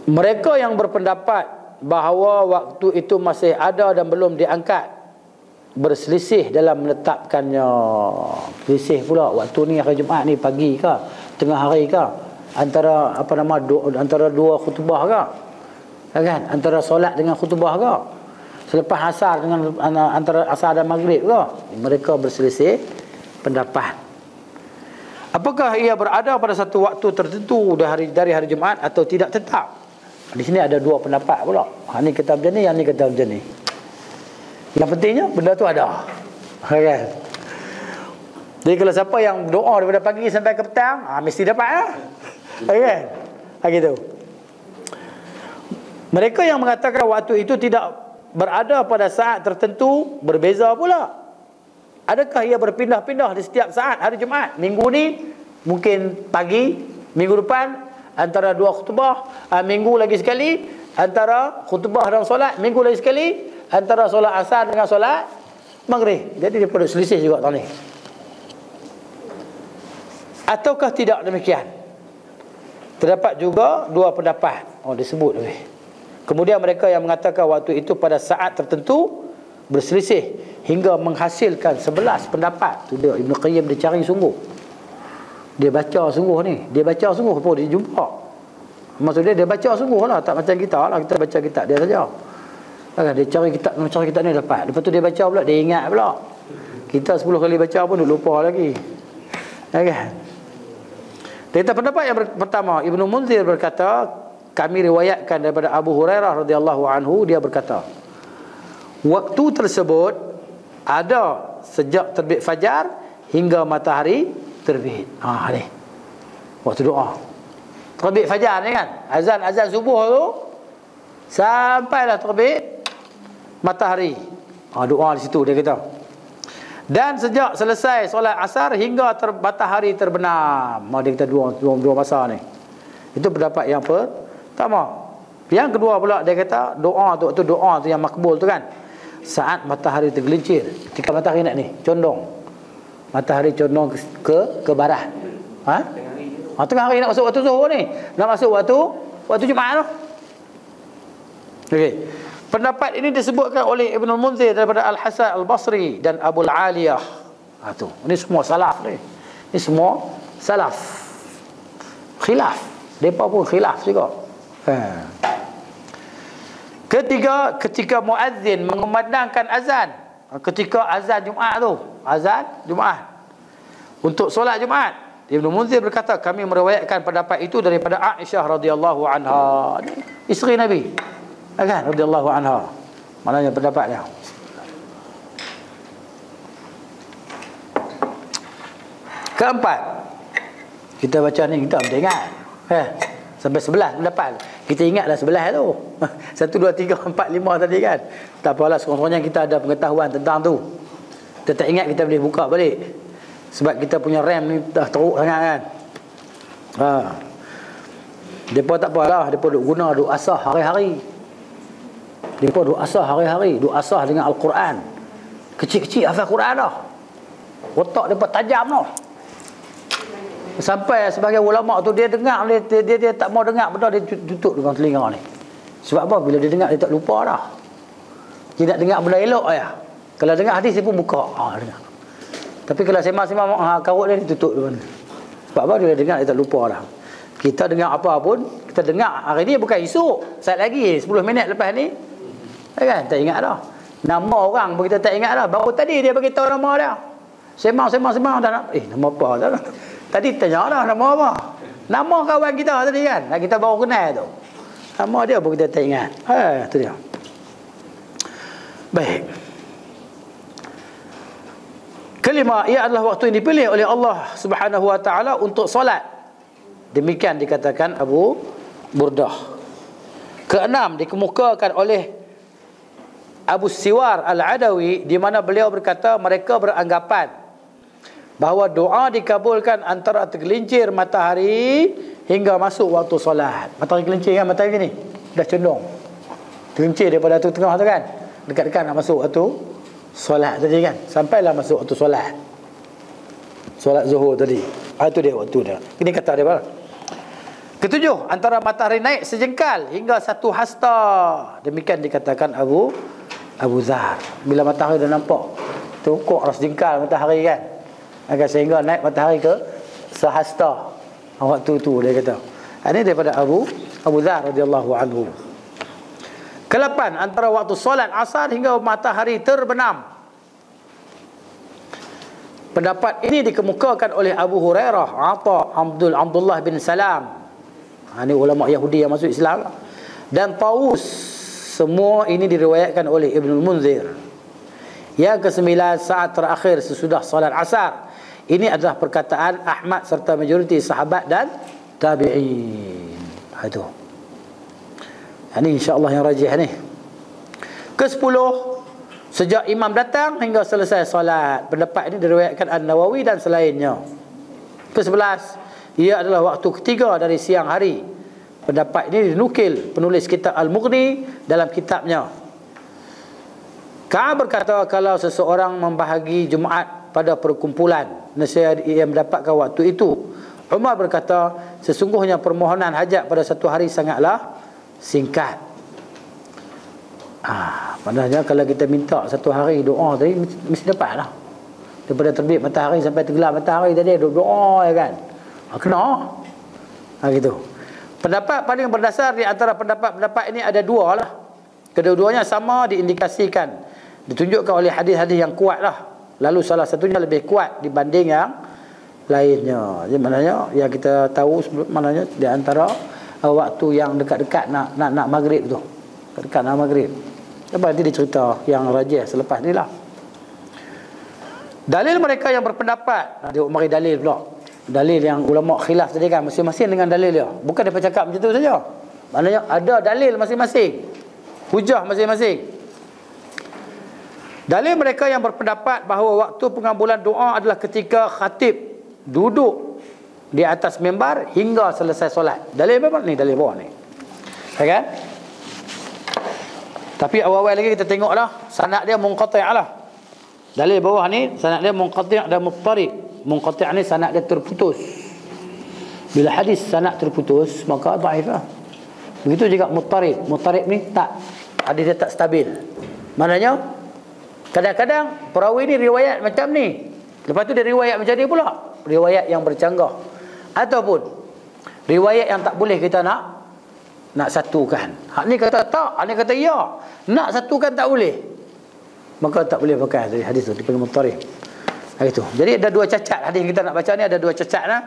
Mereka yang berpendapat bahawa waktu itu masih ada dan belum diangkat, berselisih dalam menetapkannya. Selisih pula waktu ni, hari Jumaat ni pagi ke, tengah hari ke, antara antara dua khutbah ke, kan? Antara solat dengan khutbah ke, selepas asar dengan antara asar dan maghrib ke. Mereka berselisih pendapat. Apakah ia berada pada satu waktu tertentu dari hari Jumaat atau tidak tetap? Di sini ada dua pendapat pula. Ni kata macam ni, yang ni kata macam ni. Yang pentingnya benda tu ada. Kan? Jadi kalau siapa yang doa daripada pagi sampai ke petang, mesti dapat lah. Kan? Gitu. Mereka yang mengatakan waktu itu tidak berada pada saat tertentu, berbeza pula. Adakah ia berpindah-pindah di setiap saat hari Jumaat? Minggu ni mungkin pagi, minggu depan antara dua khutbah, minggu lagi sekali antara khutbah dan solat, minggu lagi sekali antara solat asar dengan solat maghrib. Jadi dia perlu selisih juga tahun ni. Ataukah tidak demikian? Terdapat juga dua pendapat. Disebut lebih. Kemudian mereka yang mengatakan waktu itu pada saat tertentu, berselisih hingga menghasilkan 11 pendapat. Tu dia Ibn Qayyim, dia cari sungguh. Dia baca sungguh ni. Dia baca sungguh pun dia jumpa. Maksudnya dia baca sungguh lah. Tak macam kita lah. Kita baca kitab dia saja. Dia cari kitab ni dapat. Lepas tu dia baca pula. Dia ingat pula. Kita 10 kali baca pun dia lupa lagi. Kan? Kita pendapat yang pertama, Ibnu Munzir berkata, kami riwayatkan daripada Abu Hurairah radhiyallahu anhu, dia berkata, waktu tersebut ada sejak terbit fajar hingga matahari terbit. Ni waktu doa terbit fajar ni kan, azan subuh tu sampailah terbit matahari. Doa di situ dia kata. Dan sejak selesai solat asar hingga matahari terbenam. Dia kata dua masa ni. Itu pendapat yang pertama. Yang kedua pula dia kata doa tu yang makbul tu kan, saat matahari tergelincir, ketika matahari nak ni condong, matahari condong ke barat. Tengah hari nak masuk waktu zuhur ni, nak masuk waktu Jumaat tu. Okey. Pendapat ini disebutkan oleh Ibn Munzir daripada Al-Hasan Al-Basri dan Abu Al-Aliyah. Ini semua salaf ni. Ini semua salaf. Khilaf. Mereka pun khilaf juga. Ketiga, ketika muazzin mengumandangkan azan, ketika azan Jumaat tu, azan Jumaat untuk solat Jumaat, Ibn Munzir berkata, kami meriwayatkan pendapat itu daripada Aisyah radhiyallahu anha, isteri Nabi, kan, radhiyallahu anha. Maknanya pendapatnya. Keempat, kita baca ni kita mesti ingat. Sampai 11 pendapat. Kita ingatlah 11 tu. 1, 2, 3, 4, 5 tadi kan. Tak apalah, sekurang-kurangnya kita ada pengetahuan tentang tu. Kita tak ingat, kita boleh buka balik. Sebab kita punya RAM ni dah teruk sangat kan. Mereka tak apalah, mereka duk guna duk asah hari-hari. Mereka duk asah hari-hari, duk asah dengan Al-Quran. Kecil-kecil hafal Quran dah. Otak mereka tajam dah. Sampai sebagai ulama tu dia dengar, dia tak mau dengar benda, dia tutup dengan telinga ni. Sebab apa? Bila dia dengar dia tak lupa dah. Dia nak dengar benda elok ya. Kalau dengar hadis dia pun buka. Dengar. Tapi kalau sembang-sembang karut dia tutup dulu. Sebab apa? Dia dengar dia tak lupa dah. Kita dengar apa pun, kita dengar hari ni bukan esok, saat lagi 10 minit lepas ni. Kan? Tak ingat dah. Nama orang pun kita tak ingat dah. Baru tadi dia bagi tahu nama dia. Sembang dah nak. Nama apa dah? Tadi tanya dah nama apa? Nama kawan kita tadi kan. Kita baru kenal tu. Nama dia pun kita tak ingat. Itu dia. Baik. Kelima, ia adalah waktu yang dipilih oleh Allah Subhanahu wa taala untuk solat. Demikian dikatakan Abu Burdah. Keenam, dikemukakan oleh Abu Siwar Al-Adawi, di mana beliau berkata mereka beranggapan bahawa doa dikabulkan antara tergelincir matahari hingga masuk waktu solat. Matahari gelincir kan, matahari ni dah condong, tergelincir daripada tu tengah tu kan, dekat-dekat nak masuk waktu solat tadi kan, sampailah masuk waktu solat. solat zuhur tadi. Itu dia waktu dia. Ini kata dia apa? Ketujuh, antara matahari naik sejengkal hingga 1 hasta. Demikian dikatakan Abu Dzar. Bila matahari dah nampak tokok ras jengkal matahari kan, agar sehingga naik matahari ke sehasta. Waktu tu dia kata. Ini daripada Abu Dzar radhiyallahu anhu. Ke-8, antara waktu solat asar hingga matahari terbenam. Pendapat ini dikemukakan oleh Abu Hurairah, Abdullah bin Salam. Ini ulama Yahudi yang masuk Islam. Dan Taus. Semua ini diriwayatkan oleh Ibnul Munzir. Yang ke-9, saat terakhir sesudah solat asar. Ini adalah perkataan Ahmad serta majoriti sahabat dan tabi'in. Itu. Ini insya-Allah yang rajih ni. Ke-10, sejak imam datang hingga selesai solat. Pendapat ini diriwayatkan An-Nawawi dan selainnya. Ke-11, ia adalah waktu ketiga dari siang hari. Pendapat ini dinukil penulis kitab Al-Mughni dalam kitabnya. Ka'ab berkata, kalau seseorang membahagi Jumaat pada perkumpulan, nescaya ia mendapatkan waktu itu. Umar berkata, sesungguhnya permohonan hajat pada satu hari sangatlah singkat. Padahal kalau kita minta satu hari doa tadi mesti dapat lah. Daripada terbit matahari sampai tenggelam matahari tadi doa ya kan. Kena. Gitu. Pendapat paling berdasar di antara pendapat-pendapat ini ada dua lah. Kedua-duanya sama diindikasikan, ditunjukkan oleh hadis-hadis yang kuat lah. Lalu salah satunya lebih kuat dibanding yang lainnya. Jadi maknanya yang kita tahu maknanya di antara waktu yang dekat-dekat nak maghrib tu. Dekat nak maghrib. Lepas nanti dia cerita yang rajih selepas ni lah. Dalil mereka yang berpendapat, dia mari dalil pula. Dalil yang ulama khilaf tadi kan, masing-masing dengan dalil dia. Bukan dia bercakap macam tu saja. Maknanya ada dalil masing-masing, hujah masing-masing. Dalil mereka yang berpendapat bahawa waktu pengabulan doa adalah ketika khatib duduk di atas mimbar hingga selesai solat. Dalil apa ni? Dalil bawah ni. Ya kan? Tapi awal-awal lagi kita tengoklah sanad dia munqati' lah. Dalil bawah ni sanad dia munqati' dan muttarib. Munqati' ni sanad dia terputus. Bila hadis sanad terputus maka dhaif lah. Begitu juga muttarib. Muttarib ni tak, hadis dia tak stabil. Maknanya kadang-kadang perawi ni riwayat macam ni, lepas tu dia riwayat macam ni pula, riwayat yang bercanggah. Ataupun riwayat yang tak boleh kita nak satukan. Hak ni kata tak, hak ni kata ya. Nak satukan tak boleh. Maka tak boleh pakai hadis tu dipanggil muttarib. Itu. Jadi ada dua cacat hadis yang kita nak baca ni, ada dua cacat lah.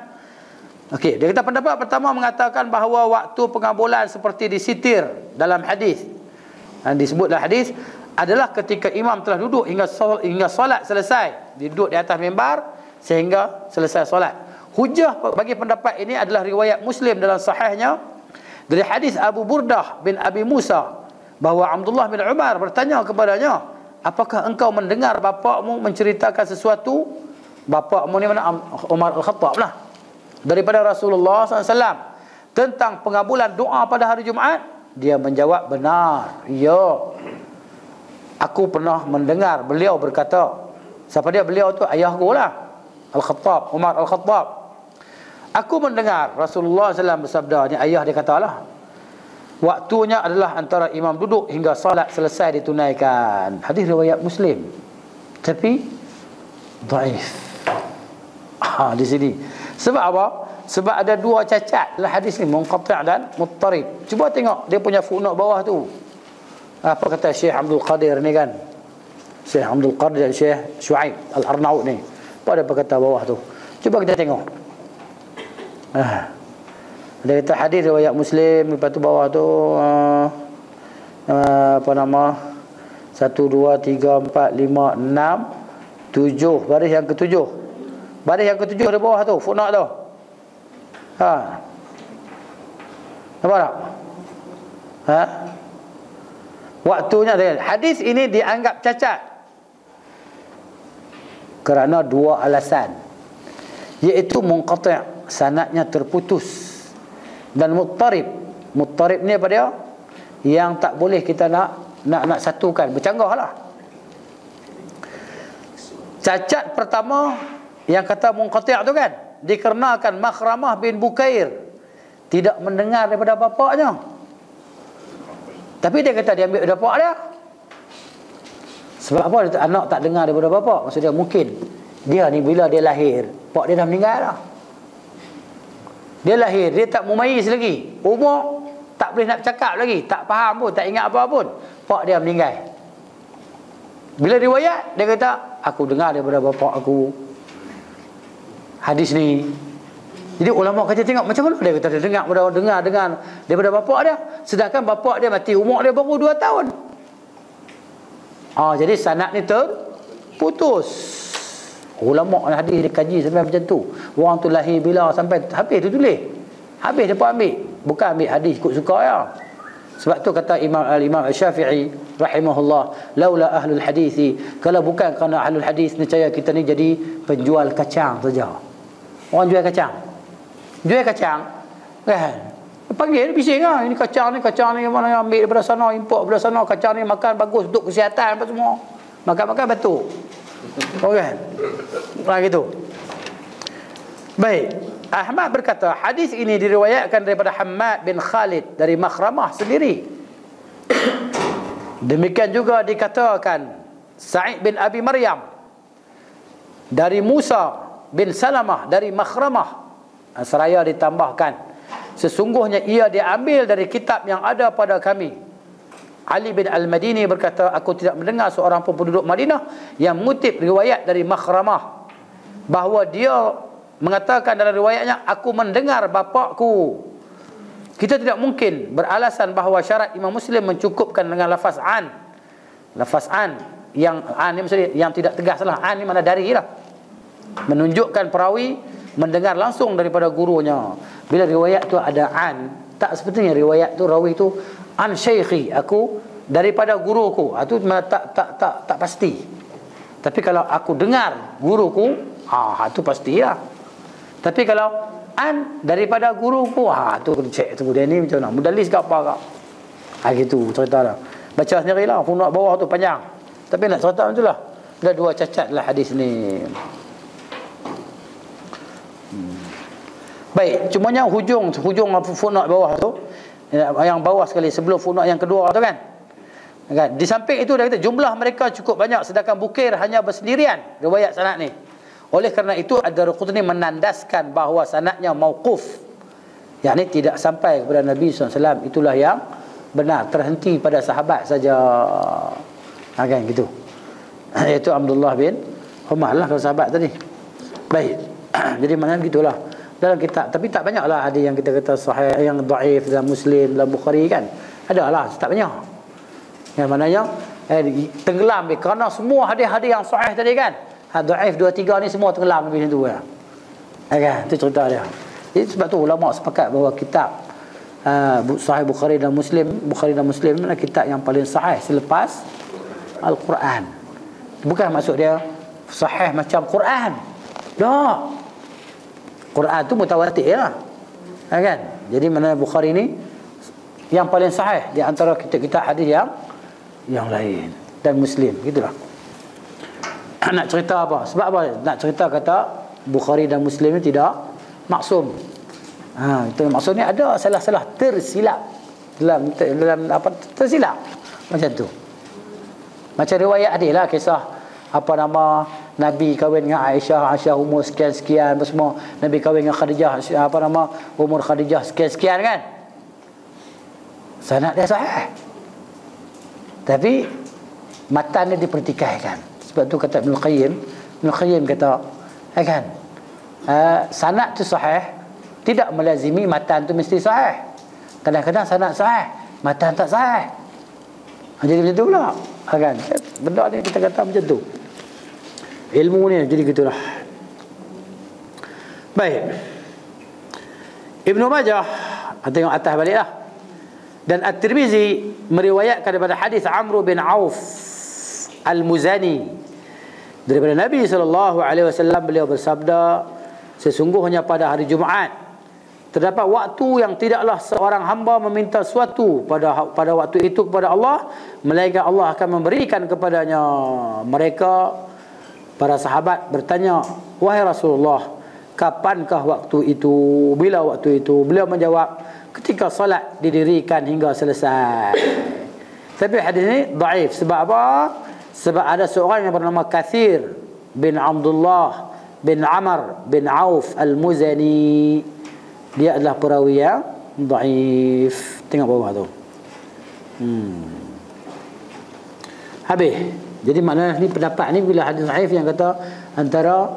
Okey, dia kata pendapat pertama mengatakan bahawa waktu pengabulan seperti disitir dalam hadis. Dan disebutlah hadis adalah ketika imam telah duduk hingga solat selesai, duduk di atas mimbar sehingga selesai solat. Hujah bagi pendapat ini adalah riwayat Muslim dalam sahihnya dari hadis Abu Burdah bin Abi Musa bahawa Abdullah bin Umar bertanya kepadanya, apakah engkau mendengar bapakmu menceritakan sesuatu? Bapakmu ni mana? Umar Al-Khattab lah, daripada Rasulullah SAW tentang pengabulan doa pada hari Jumaat. Dia menjawab, benar, ya, aku pernah mendengar beliau berkata. Siapa dia beliau tu? Ayahku lah, Al-Khattab, Umar Al-Khattab. Aku mendengar Rasulullah SAW bersabda, ni ayah dia katalah, waktunya adalah antara imam duduk hingga salat selesai ditunaikan. Hadis riwayat Muslim, tapi dhaif. Di sini. Sebab apa? Sebab ada dua cacat dalam hadis ni, munqati' dan muttarib. Cuba tengok dia punya footnote bawah tu. Apa kata Syekh Abdul Qadir ni kan? Syekh Abdul Qadir dan Syekh Shu'aib Al-Arnaud ni. Apa dia kata bawah tu? Cuba kita tengok. Dia kata hadis riwayat Muslim, lepas tu bawah tu apa nama, 1, 2, 3, 4, 5, 6, 7, baris yang ke-7. Baris yang ke-7 di bawah tu, footnote tu. Nampak tak? Waktunya hadis ini dianggap cacat kerana dua alasan, iaitu munqati', sanadnya terputus, dan muttarib. Muttarib ni apa dia? Yang tak boleh kita nak satukan, bercanggah lah. Cacat pertama yang kata munqati' tu kan, dikarenakan Makhramah bin Bukair tidak mendengar daripada bapaknya. Tapi dia kata dia ambil daripada bapak dia. Sebab apa anak tak dengar daripada bapak? Maksud dia mungkin dia ni bila dia lahir, pak dia dah meninggal dah. Dia lahir, dia tak mumayyiz lagi. Umur tak boleh nak cakap lagi, tak faham pun, tak ingat apa pun. Pak dia meninggal. Bila riwayat, dia kata, aku dengar daripada bapak aku hadis ni. Jadi ulama kata tengok macam mana dia kata dia dengar daripada bapak dia, sedangkan bapak dia mati umur dia baru 2 tahun. Jadi sanad ni terputus. Ulama hadis dia kaji sampai macam tu. Orang tu lahir bila sampai habis tu tulis. Habis dia pun ambil. Bukan ambil hadis ikut suka ya. Sebab tu kata Imam Syafi'i rahimahullah, laula ahlul hadisi, kalau bukan kerana ahlul hadis, nescaya kita ni jadi penjual kacang saja. Orang jual kacang. Jual kacang kan. Panggil bising lah, ini kacang ni mana ambil daripada sana, import daripada sana, kacang ni makan bagus untuk kesihatan apa semua. Makan batuk. Kan? Gitu. Baik. Ahmad berkata, hadis ini diriwayatkan daripada Hammad bin Khalid dari Makhramah sendiri. Demikian juga dikatakan Sa'id bin Abi Maryam dari Musa bin Salamah dari Makhramah. Seraya ditambahkan, sesungguhnya ia diambil dari kitab yang ada pada kami. Ali bin Al-Madini berkata, aku tidak mendengar seorang pun penduduk Madinah yang mengutip riwayat dari Makhramah bahawa dia mengatakan dalam riwayatnya, aku mendengar bapakku. Kita tidak mungkin beralasan bahawa syarat Imam Muslim mencukupkan dengan lafaz an. Lafaz an, yang an ni maksudnya yang tidak tegas lah. An ni mana dari lah. Menunjukkan perawi mendengar langsung daripada gurunya. Bila riwayat tu ada an, tak sepatutnya riwayat tu rawi tu an syaikhi, aku daripada guruku. Itu tak pasti. Tapi kalau aku dengar guruku, itu pastilah. Tapi kalau an daripada guruku, tu kena cek tu dia ni macam mana, mudallis ke apa ke. Gitu cerita dah. Baca sendirilah, funuk bawah tu panjang. Tapi nak cerita macam itulah. Ada 2 cacat lah hadis ni. Baik, cumanya hujung funuk bawah tu, yang bawah sekali sebelum funuk yang kedua tu kan. Di samping itu dia kata jumlah mereka cukup banyak, sedangkan Bukair hanya bersendirian riwayat sanad ni. Oleh kerana itu Ad-Darqutni menandaskan bahawa sanadnya mauquf, yakni tidak sampai kepada Nabi SAW. Itulah yang benar, terhenti pada sahabat saja. Kan gitu. Iaitu Abdullah bin Umar lah kalau sahabat tadi. Baik. Jadi mana gitulah dalam kitab, tapi tak banyaklah hadis yang kita kata sahih, yang dhaif dalam Muslim, dalam Bukhari kan. Adalah, tak banyak. Yang mananya tenggelam kerana semua hadis-hadis yang sahih tadi kan. Dhaif 2-3 ni semua tenggelam lebih macam tu kan. Itu cerita dia. Jadi sebab tu ulama sepakat bahawa kitab Sahih Bukhari dan Muslim adalah kitab yang paling sahih selepas Al-Quran. Bukan maksud dia sahih macam Quran. Tak. Quran tu mutawatir lah. Kan? Jadi mana Bukhari ni yang paling sahih di antara kitab-kitab hadis yang lain, dan Muslim, gitulah. Nak cerita apa? Sebab apa? Nak cerita kata Bukhari dan Muslim ni tidak maksum. Itu maksudnya ada salah-salah tersilap dalam apa, tersilap macam tu. Macam riwayat hadis lah, kisah apa nama Nabi kahwin dengan Aisyah umur sekian-sekian apa semua. Nabi kahwin dengan Khadijah apa nama umur Khadijah sekian-sekian kan. Sanad dia sahih. Tapi matan dia dipertikaikan. Sebab tu kata Ibn Qayyim kata kan, sanad tu sahih tidak melazimi matan tu mesti sahih. Kadang-kadang sanad sahih, matan tak sahih. Jadi macam tu pula kan. Benda ni kita kata macam tu. Ilmu ni jadi gitulah. Baik. Ibnu Majah, tengok atas baliklah. Dan At-Tirmizi meriwayatkan daripada hadis Amr bin Auf Al-Muzani daripada Nabi SAW, beliau bersabda, sesungguhnya pada hari Jumaat terdapat waktu yang tidaklah seorang hamba meminta sesuatu pada waktu itu kepada Allah, melainkan Allah akan memberikan kepadanya. Mereka Para sahabat bertanya, wahai Rasulullah, kapankah waktu itu? Bila waktu itu? Beliau menjawab, ketika solat didirikan hingga selesai. Tapi hadis ini dhaif. Sebab apa? Sebab ada seorang yang bernama Kathir bin Abdullah bin Amr bin Auf Al-Muzani. Dia adalah perawi yang dhaif. Tengok bawah tu. Habis. Jadi maknanya ni pendapat ni bila hadis dhaif yang kata antara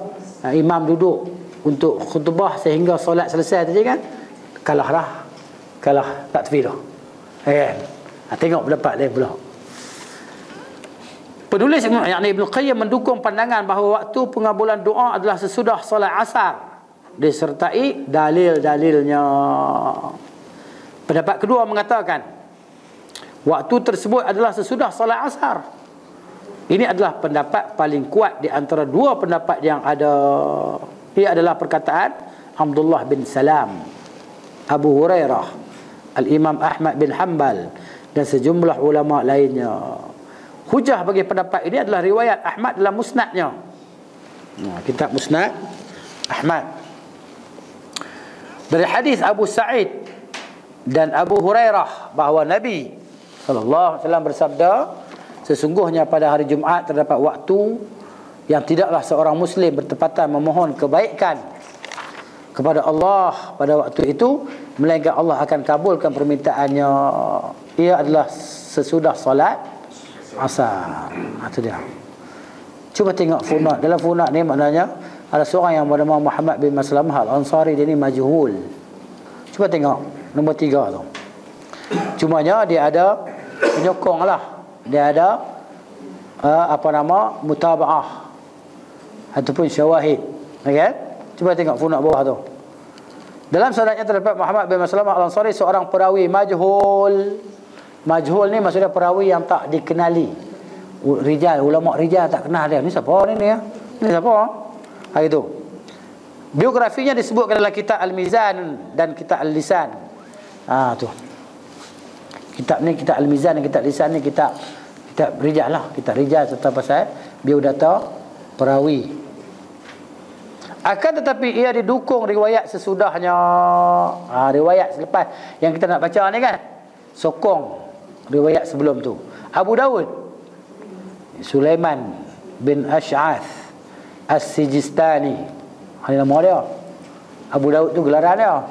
imam duduk untuk khutbah sehingga solat selesai tadi kan, kalah takfir dah. Kan? Tengok pendapat dia pula. Penulis yakni Ibn Qayyim mendukung pandangan bahawa waktu pengabulan doa adalah sesudah solat asar disertai dalil-dalilnya. Pendapat kedua mengatakan waktu tersebut adalah sesudah solat asar. Ini adalah pendapat paling kuat di antara dua pendapat yang ada. Ia adalah perkataan Abdullah bin Salam, Abu Hurairah, Al-Imam Ahmad bin Hanbal dan sejumlah ulama lainnya. Hujah bagi pendapat ini adalah riwayat Ahmad dalam musnadnya. Kitab Musnad Ahmad. Dari hadis Abu Sa'id dan Abu Hurairah bahawa Nabi sallallahu alaihi wasallam bersabda, sesungguhnya pada hari Jumaat terdapat waktu yang tidaklah seorang Muslim bertepatan memohon kebaikan kepada Allah pada waktu itu, melainkan Allah akan kabulkan permintaannya. Ia adalah sesudah solat asar. Itu dia. Cuba tengok funat. Dalam funat ni maknanya ada seorang yang bernama Muhammad bin Maslamah Al-Ansari, dia ni majhul. Cuba tengok nombor 3 tu. Cumanya dia ada penyokong lah. Dia ada mutaba'ah ataupun syawahid. Okay? Cuba tengok funat bawah tu. Dalam sanadnya terdapat Muhammad bin Maslamah Al-Ansari, seorang perawi majhul. Majhul ni maksudnya perawi yang tak dikenali. Ulama rijal tak kenal dia. Ni siapa ni ya? Ni siapa? Hari tu. Biografinya disebutkan dalam kitab Al-Mizan dan kitab Al-Lisan. Tu. Kitab ni, kitab Al-Mizan dan kitab Lisan ni kitab rijal lah. Kitab rijal tentang pasal biodata perawi. Akan tetapi ia didukung riwayat sesudahnya. Riwayat selepas yang kita nak baca ni kan, sokong riwayat sebelum tu. Abu Dawud, Sulaiman bin Ash'ath As-Sijistani. Ini nama dia. Abu Dawud tu gelaran dia.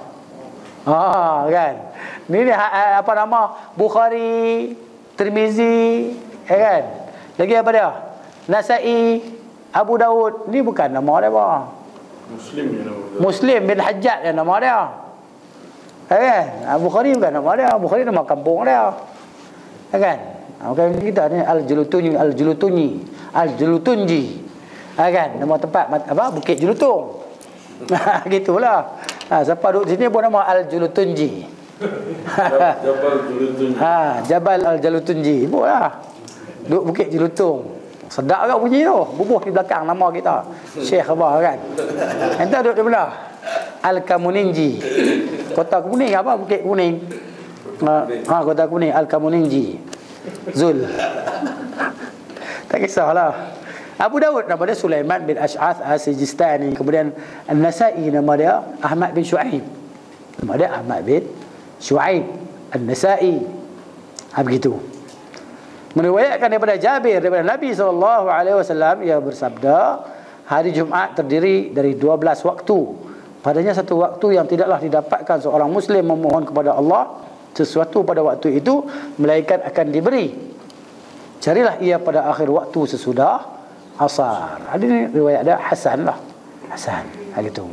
Kan. Ni apa nama? Bukhari, Tirmizi, kan? Lagi apa dia? Nasai, Abu Dawud. Ni bukan nama dia apa? Muslim bin Hajjaj yang nama dia. Kan? Bukhari bukan nama dia. Bukhari nama kampung dia. Kan? Bukan kita ni Al-Julutunji. Kan? Nama tempat apa? Bukit Julutung. Gitulah. Siapa duduk sini pun nama Al-Julutunji. Jabal Julutunji. Jabal Al-Julutunji. Boleh. Duduk Bukit Julutung. Sedap agak bunyi tu. Bubuh di belakang nama kita. Syekh apa kan. Entah duduk di belah. Al-Kamuninji. Kota Kuning apa? Bukit Kuning. Kota Kuning. Al-Kamuninji. Zul. Tak kisahlah. Abu Dawud nama dia Sulaiman bin Ash'ath As-Sijistani. Kemudian An-Nasai nama dia Ahmad bin Shu'aib. Nama dia Ahmad bin Shu'aib An-Nasai. Begitu. Meriwayatkan daripada Jabir daripada Nabi SAW, ia bersabda, hari Jumaat terdiri dari 12 waktu. Padanya satu waktu yang tidaklah didapatkan seorang Muslim memohon kepada Allah sesuatu pada waktu itu, melainkan akan diberi. Carilah ia pada akhir waktu sesudah asar. Ada ni riwayat dia Hasan lah. Hasan. Gitu.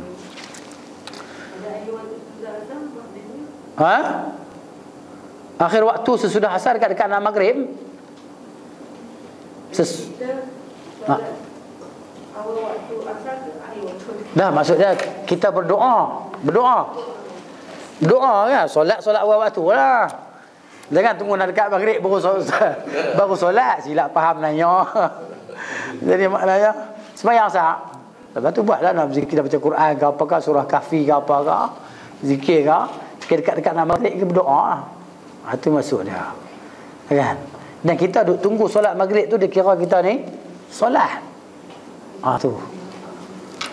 Akhir waktu sesudah asar dekat nak maghrib. Dah maksudnya kita berdoa kan, solat awal waktu lah. Jangan tunggu nak dekat maghrib baru solat, silap faham nanya. Jadi maknanya sembahyang sah. Lepas tu buatlah nak zikir, kita baca Quran ke apakah, surah Kahfi ke apakah, zikir ke, dekat-dekat nak maghrib kita berdoa. Itu masuk dia. Kan? Dan kita duk tunggu solat maghrib tu, dia kira kita ni solat. Tu.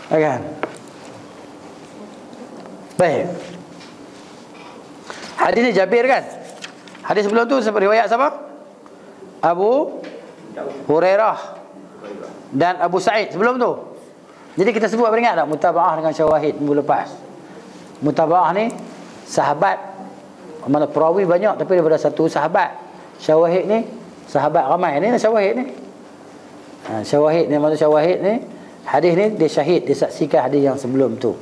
Kan? Baik. Hadis ni Jabir kan? Hadis sebelum tu riwayat siapa? Abu Hurairah dan Abu Sa'id sebelum tu. Jadi kita sebut apa ingat tak? Mutabaah dengan syawahid minggu lepas. Mutabaah ni sahabat, mana perawi banyak tapi daripada satu sahabat. Syawahid ni sahabat ramai. Ni syawahid ni. Syawahid ni, maksud syawahid ni, hadis ni dia syahid, dia saksikan hadis yang sebelum tu.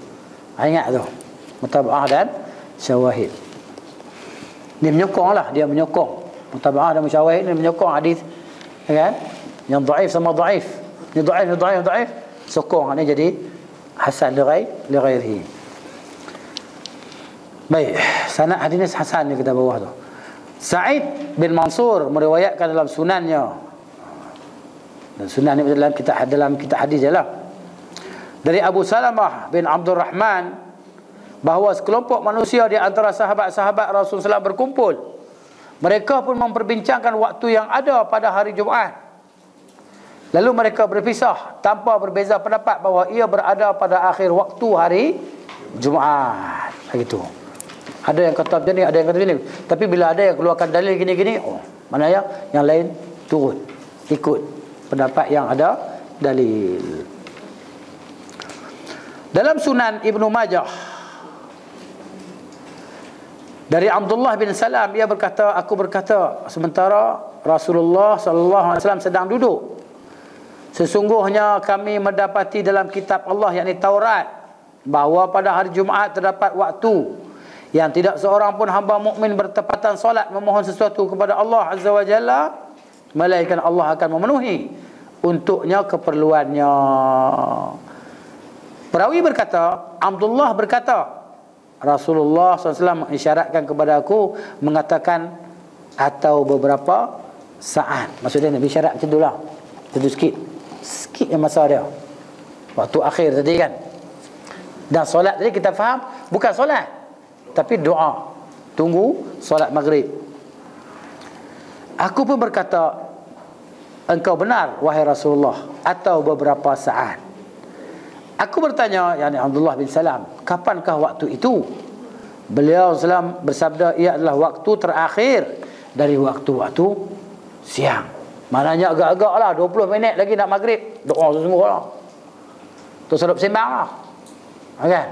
Ingat tu. Mutabaah dan syawahid. Dia menyokong lah, dia menyokong. Mutabaah dan syawahid ni menyokong hadis, kan? Yang dhaif sama dhaif. Ni dhaif, sokong ni jadi hasan li ghairihi. Baik, sanad hadis ni hasan ni kita bawah tu. Sa'id bin Mansur meriwayatkan dalam sunannya. Dan sunan ni dalam kitab hadis je lah. Dari Abu Salamah bin Abdul Rahman bahawa sekelompok manusia di antara sahabat-sahabat Rasulullah SAW berkumpul. Mereka pun memperbincangkan waktu yang ada pada hari Jumaat. Lalu mereka berpisah tanpa berbeza pendapat bahawa ia berada pada akhir waktu hari Jumaat. Begitu. Ada yang kata macam ni, ada yang kata macam ni. Tapi bila ada yang keluarkan dalil gini-gini, maknanya yang lain turut, ikut pendapat yang ada dalil. Dalam Sunan Ibnu Majah dari Abdullah bin Salam, ia berkata, aku berkata sementara Rasulullah sallallahu alaihi wasallam sedang duduk, sesungguhnya kami mendapati dalam kitab Allah, yakni Taurat, bahawa pada hari Jumaat terdapat waktu yang tidak seorang pun hamba mukmin bertepatan solat memohon sesuatu kepada Allah Azza wa Jalla, melainkan Allah akan memenuhi untuknya keperluannya. Perawi berkata, Abdullah berkata, Rasulullah SAW mengisyaratkan kepada aku, mengatakan atau beberapa saat. Maksudnya Nabi isyarat macam tu lah, satu sikit yang masa dia, waktu akhir tadi kan. Dan solat tadi kita faham bukan solat, tapi doa, tunggu solat maghrib. Aku pun berkata, engkau benar wahai Rasulullah, atau beberapa saat. Aku bertanya, yakni Abdullah bin Salam, kapankah waktu itu? Beliau SAW bersabda, ia adalah waktu terakhir dari waktu-waktu siang. Maknanya agak-agak lah, 20 minit lagi nak maghrib, doa sesungguh lah. Tok Sarip sembang lah, kan?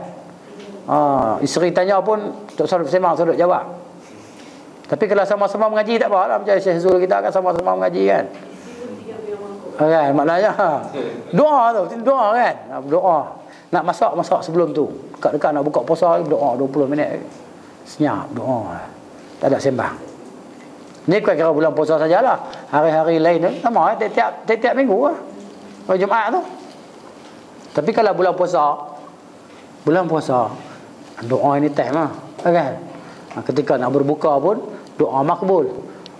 Isteri tanya pun Tok Sarip sembang, Sarip jawab. Tapi kalau sama-sama mengaji tak apa lah, macam Syekh Zul kita kan sama-sama mengaji kan. Kan, maknanya doa tu, doa kan, doa. Nak masak sebelum tu, dekat-dekat nak buka puasa, doa 20 minit senyap, doa, tak ada sembang. Ni kira bulan puasa sajalah. Hari-hari lain sama tiap minggu lah, hari Jumaat tu. Tapi kalau bulan puasa doa ini time lah, kan. Ketika nak berbuka pun doa makbul,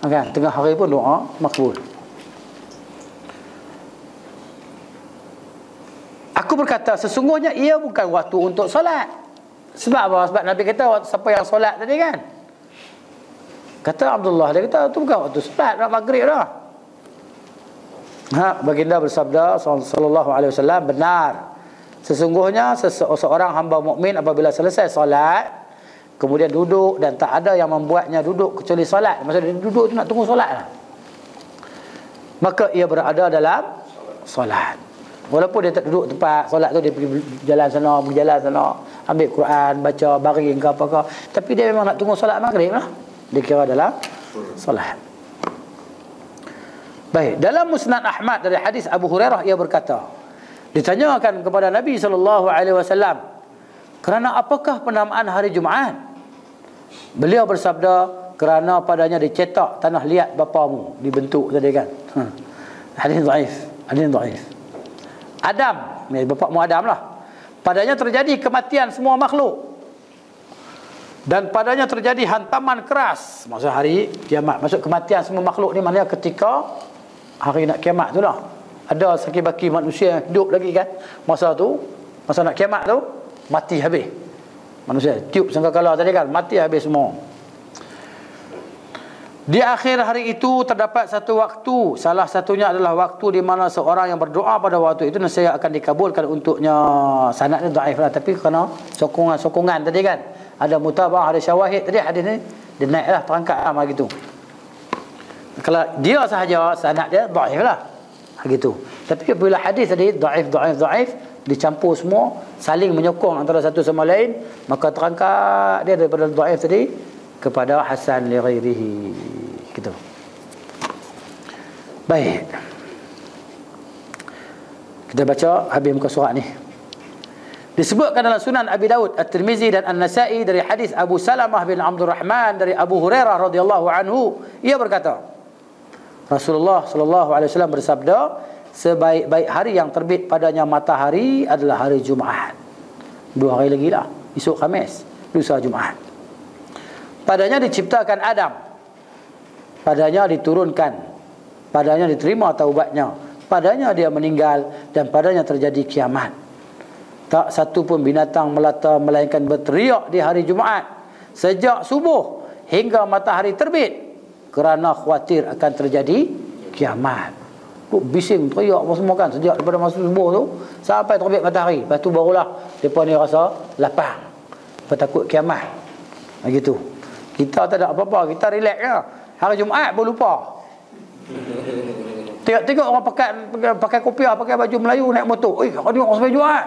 kan. Tengah hari pun doa makbul. Aku berkata, sesungguhnya ia bukan waktu untuk solat. Sebab apa? Sebab Nabi kata, siapa yang solat tadi kan? Kata Abdullah, dia kata, itu bukan waktu solat, nak maghrib dah. Baginda bersabda sallallahu alaihi wasallam, benar. Sesungguhnya seorang hamba mukmin apabila selesai solat, kemudian duduk dan tak ada yang membuatnya duduk kecuali solat. Maksudnya duduk tu nak tunggu solat lah. Maka ia berada dalam solat. Walaupun dia tak duduk tempat solat tu, dia pergi jalan sana, ambil Quran, baca, baring ke apa ke, tapi dia memang nak tunggu solat maghrib lah. Dia kira dalam solat. Baik, dalam Musnad Ahmad dari hadis Abu Hurairah, ia berkata, ditanyakan kepada Nabi SAW, kerana apakah penamaan hari Jumaat? Beliau bersabda, kerana padanya dicetak tanah liat bapamu, dibentuk tadi kan. Hadis dhaif. Adam, bapakmu Adam lah. Padanya terjadi kematian semua makhluk, dan padanya terjadi hantaman keras. Maksud hari kiamat, maksud kematian semua makhluk ni maknanya ketika hari nak kiamat tu lah. Ada sakit-baki manusia yang hidup lagi kan, masa nak kiamat tu mati habis manusia. Tiup sangkakala tadi kan, mati habis semua. Di akhir hari itu terdapat satu waktu, salah satunya adalah waktu di mana seorang yang berdoa pada waktu itu nasihat akan dikabulkan untuknya. Sanadnya dhaif lah, tapi kerana sokongan tadi kan, ada mutabah, ada syawahid tadi, hadis ni dia naiklah, terangkat lah begitu. Kalau dia sahaja sanad dia dhaif lah begitu. Tapi bila hadis tadi dhaif dicampur semua, saling menyokong antara satu sama lain, maka terangkat dia daripada dhaif tadi kepada hasan li ghairihi gitu. Baik, kita baca habis muka surat ni. Disebutkan dalam Sunan Abi Daud, At-Tirmizi dan An-Nasa'i dari hadis Abu Salamah bin Abdul Rahman dari Abu Hurairah radhiyallahu anhu, ia berkata, Rasulullah sallallahu alaihi wasallam bersabda, sebaik-baik hari yang terbit padanya matahari adalah hari Jumaat. 2 hari lagi lah, esok Khamis, lusa Jumaat. Padanya diciptakan Adam, padanya diturunkan, padanya diterima taubatnya, padanya dia meninggal, dan padanya terjadi kiamat. Tak satu pun binatang melata melainkan berteriak di hari Jumaat sejak subuh hingga matahari terbit, kerana khawatir akan terjadi kiamat. Bising teriak apa semua kan, sejak daripada masa subuh tu sampai terbit matahari. Lepas tu barulah mereka ni rasa lapang, takut kiamat. Begitu. Kita tak ada apa-apa, kita relax je. Hari Jumaat pun lupa. Tengok orang pakai kopiah, pakai baju Melayu, naik motor. Hari ni orang sampai Jumaat.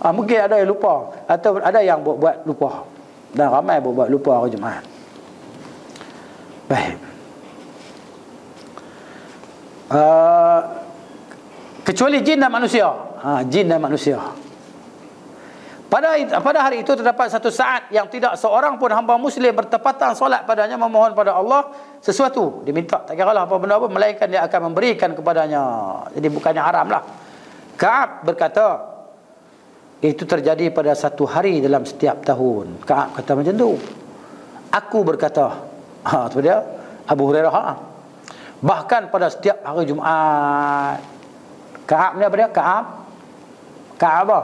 Mungkin ada yang lupa, atau ada yang buat lupa. Dan ramai buat lupa hari Jumaat. Baik. Kecuali jin dan manusia. Jin dan manusia. Pada hari itu terdapat satu saat yang tidak seorang pun hamba muslim bertepatan solat padanya memohon pada Allah sesuatu. Diminta, tak kira lah apa benda apa, melainkan dia akan memberikan kepadanya. Jadi bukannya haram lah. Ka'ab berkata, itu terjadi pada satu hari dalam setiap tahun. Ka'ab kata macam tu. Aku berkata, tu dia Abu Hurairah, bahkan pada setiap hari Jumaat. Ka'ab ni apa dia? Ka'ab apa?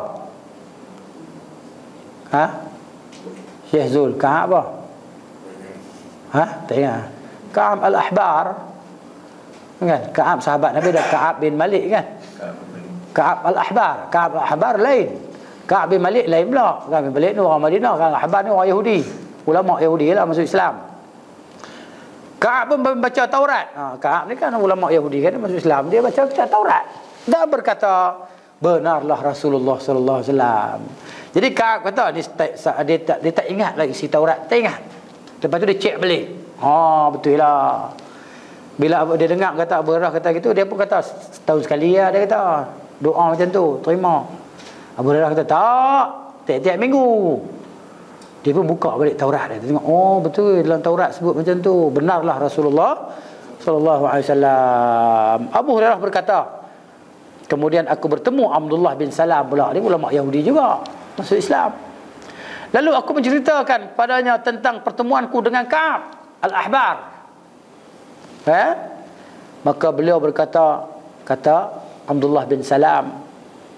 Syekh Zul, Ka'ab apa? Tak ingat. Ka'ab Al-Ahbar kan? Ka'ab sahabat Nabi, dah Ka'ab bin Malik kan? Ka'ab Al-Ahbar. Ka'ab Al-Ahbar lain, Ka'ab bin Malik lain pula. Ka'ab bin Malik ni orang Madinah, Ka'ab Al-Ahbar ni orang Yahudi, ulama Yahudi lah, masuk Islam. Ka'ab pun baca Taurat. Ka'ab ni kan ulama Yahudi kan, masuk Islam, dia baca Taurat dan berkata, benarlah Rasulullah sallallahu alaihi wasallam. Jadi Ka'ab kata dia tak ingat lagi isi Taurat, tak ingat. Lepas tu dia cek balik. Betul lah. Bila dia dengar kata Abu Hurairah kata gitu, dia pun kata setahun sekali lah, dia kata doa macam tu, terima. Abu Hurairah kata tak, tiap-tiap minggu. Dia pun buka balik Taurat, dia tengok, betul dalam Taurat sebut macam tu, benarlah Rasulullah sallallahu alaihi wasallam. Abu Hurairah berkata, kemudian aku bertemu Abdullah bin Salam pula, dia ulama Yahudi juga, masuk Islam. Lalu aku menceritakan padanya tentang pertemuanku dengan Ka'ab Al-Ahbar. Maka beliau berkata, kata Abdullah bin Salam,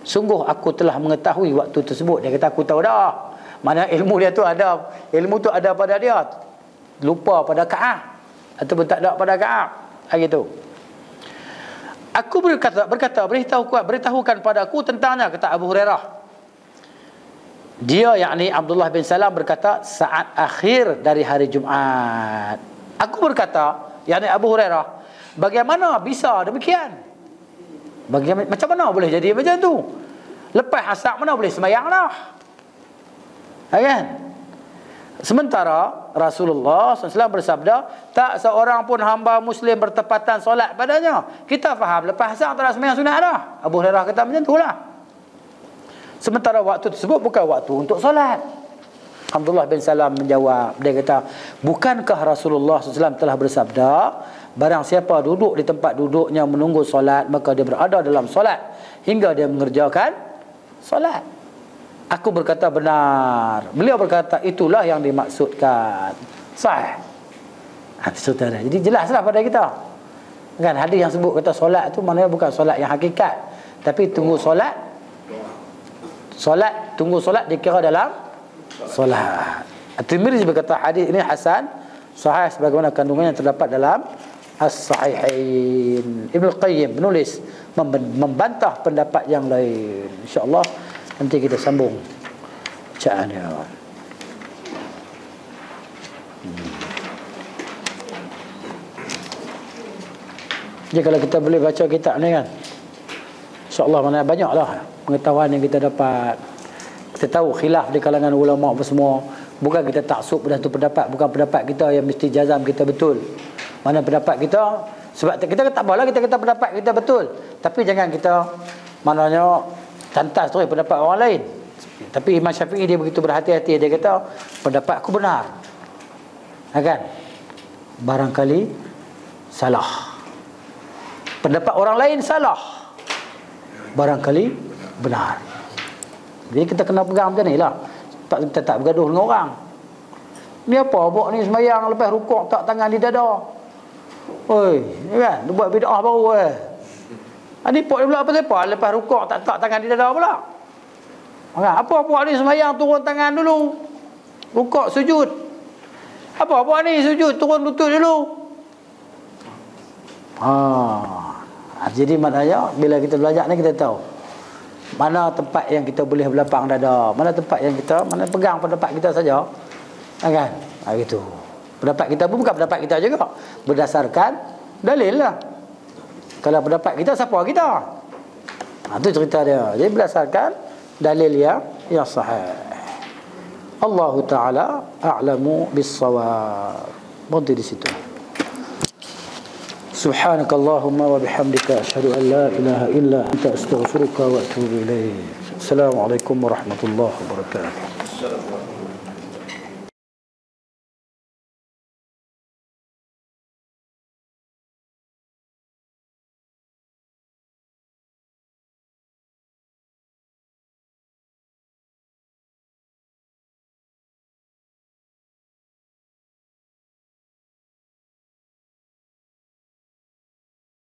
sungguh aku telah mengetahui waktu tersebut. Dia kata aku tahu dah. Mana ilmu dia tu ada, ilmu tu ada pada dia, lupa pada Ka'ab ataupun tak ada pada Ka'ab. Gitu. Aku berkata beritahukan padaku tentangnya, kata Abu Hurairah. Dia yakni Abdullah bin Salam berkata saat akhir dari hari Jumaat. Aku berkata, yakni Abu Hurairah, bagaimana bisa demikian? Macam mana boleh jadi macam tu? Lepas asar mana boleh sembahyang dah? Kan? Sementara Rasulullah SAW bersabda, tak seorang pun hamba muslim bertepatan solat padanya. Kita faham lepas asar tak ada sembahyang sunat dah. Abu Hurairah kata macam itulah. Sementara waktu tersebut bukan waktu untuk solat. Abdullah bin Salam menjawab, dia kata, bukankah Rasulullah SAW telah bersabda, barang siapa duduk di tempat duduknya menunggu solat, maka dia berada dalam solat hingga dia mengerjakan solat. Aku berkata benar. Beliau berkata itulah yang dimaksudkan. Sahih. Saudara, jadi jelaslah pada kita. Kan hadis yang sebut kata solat tu maknanya bukan solat yang hakikat, tapi tunggu solat. Tunggu solat dikira dalam solat. At-Tirmizi berkata hadis ini hasan sahih sebagaimana kandungan yang terdapat dalam As-Sahihain. Ibnu Qayyim menulis membantah pendapat yang lain. InsyaAllah nanti kita sambung bacaannya. Jadi kalau kita boleh baca kitab ni kan, InsyaAllah mana banyaklah pengetahuan yang kita dapat. Kita tahu khilaf di kalangan ulama apa semua. Bukan kita taksub pada satu pendapat, bukan pendapat kita yang mesti jazam kita betul. Mana pendapat kita, sebab kita tak apalah kita kata pendapat kita betul, tapi jangan kita maknanya cantas terus pendapat orang lain. Tapi Imam Syafi'i dia begitu berhati-hati, dia kata pendapat aku benar. Kan? Barangkali salah. Pendapat orang lain salah, barangkali benar. Jadi kita kena pegang macam ni lah. Kita tak bergaduh dengan orang. Ni apa? Buat ni semayang lepas rukuk tak tangan di dada. Oi, ni kan? Dia buat bid'ah baru Ni pok dia pula apa-apa lepas rukuk tak tangan di dada pula. Apa buat ni semayang turun tangan dulu. Rukuk sujud. Apa buat ni sujud turun lutut dulu. Jadi maknanya bila kita belajar ni kita tahu mana tempat yang kita boleh berlapang dada, mana tempat yang kita mana pegang pendapat kita saja. Kan? Gitu. Pendapat kita pun bukan pendapat kita juga, berdasarkan dalil lah. Kalau pendapat kita siapa kita? Itu cerita dia. Jadi berdasarkan dalil yang sahih. Allah Taala a'lamu bis-shawab. Berhenti di situ. Subhanakallahumma wa bihamdika asyhadu an la ilaha illa anta astaghfiruka wa atubu ilaik. Assalamualaikum warahmatullahi wabarakatuh.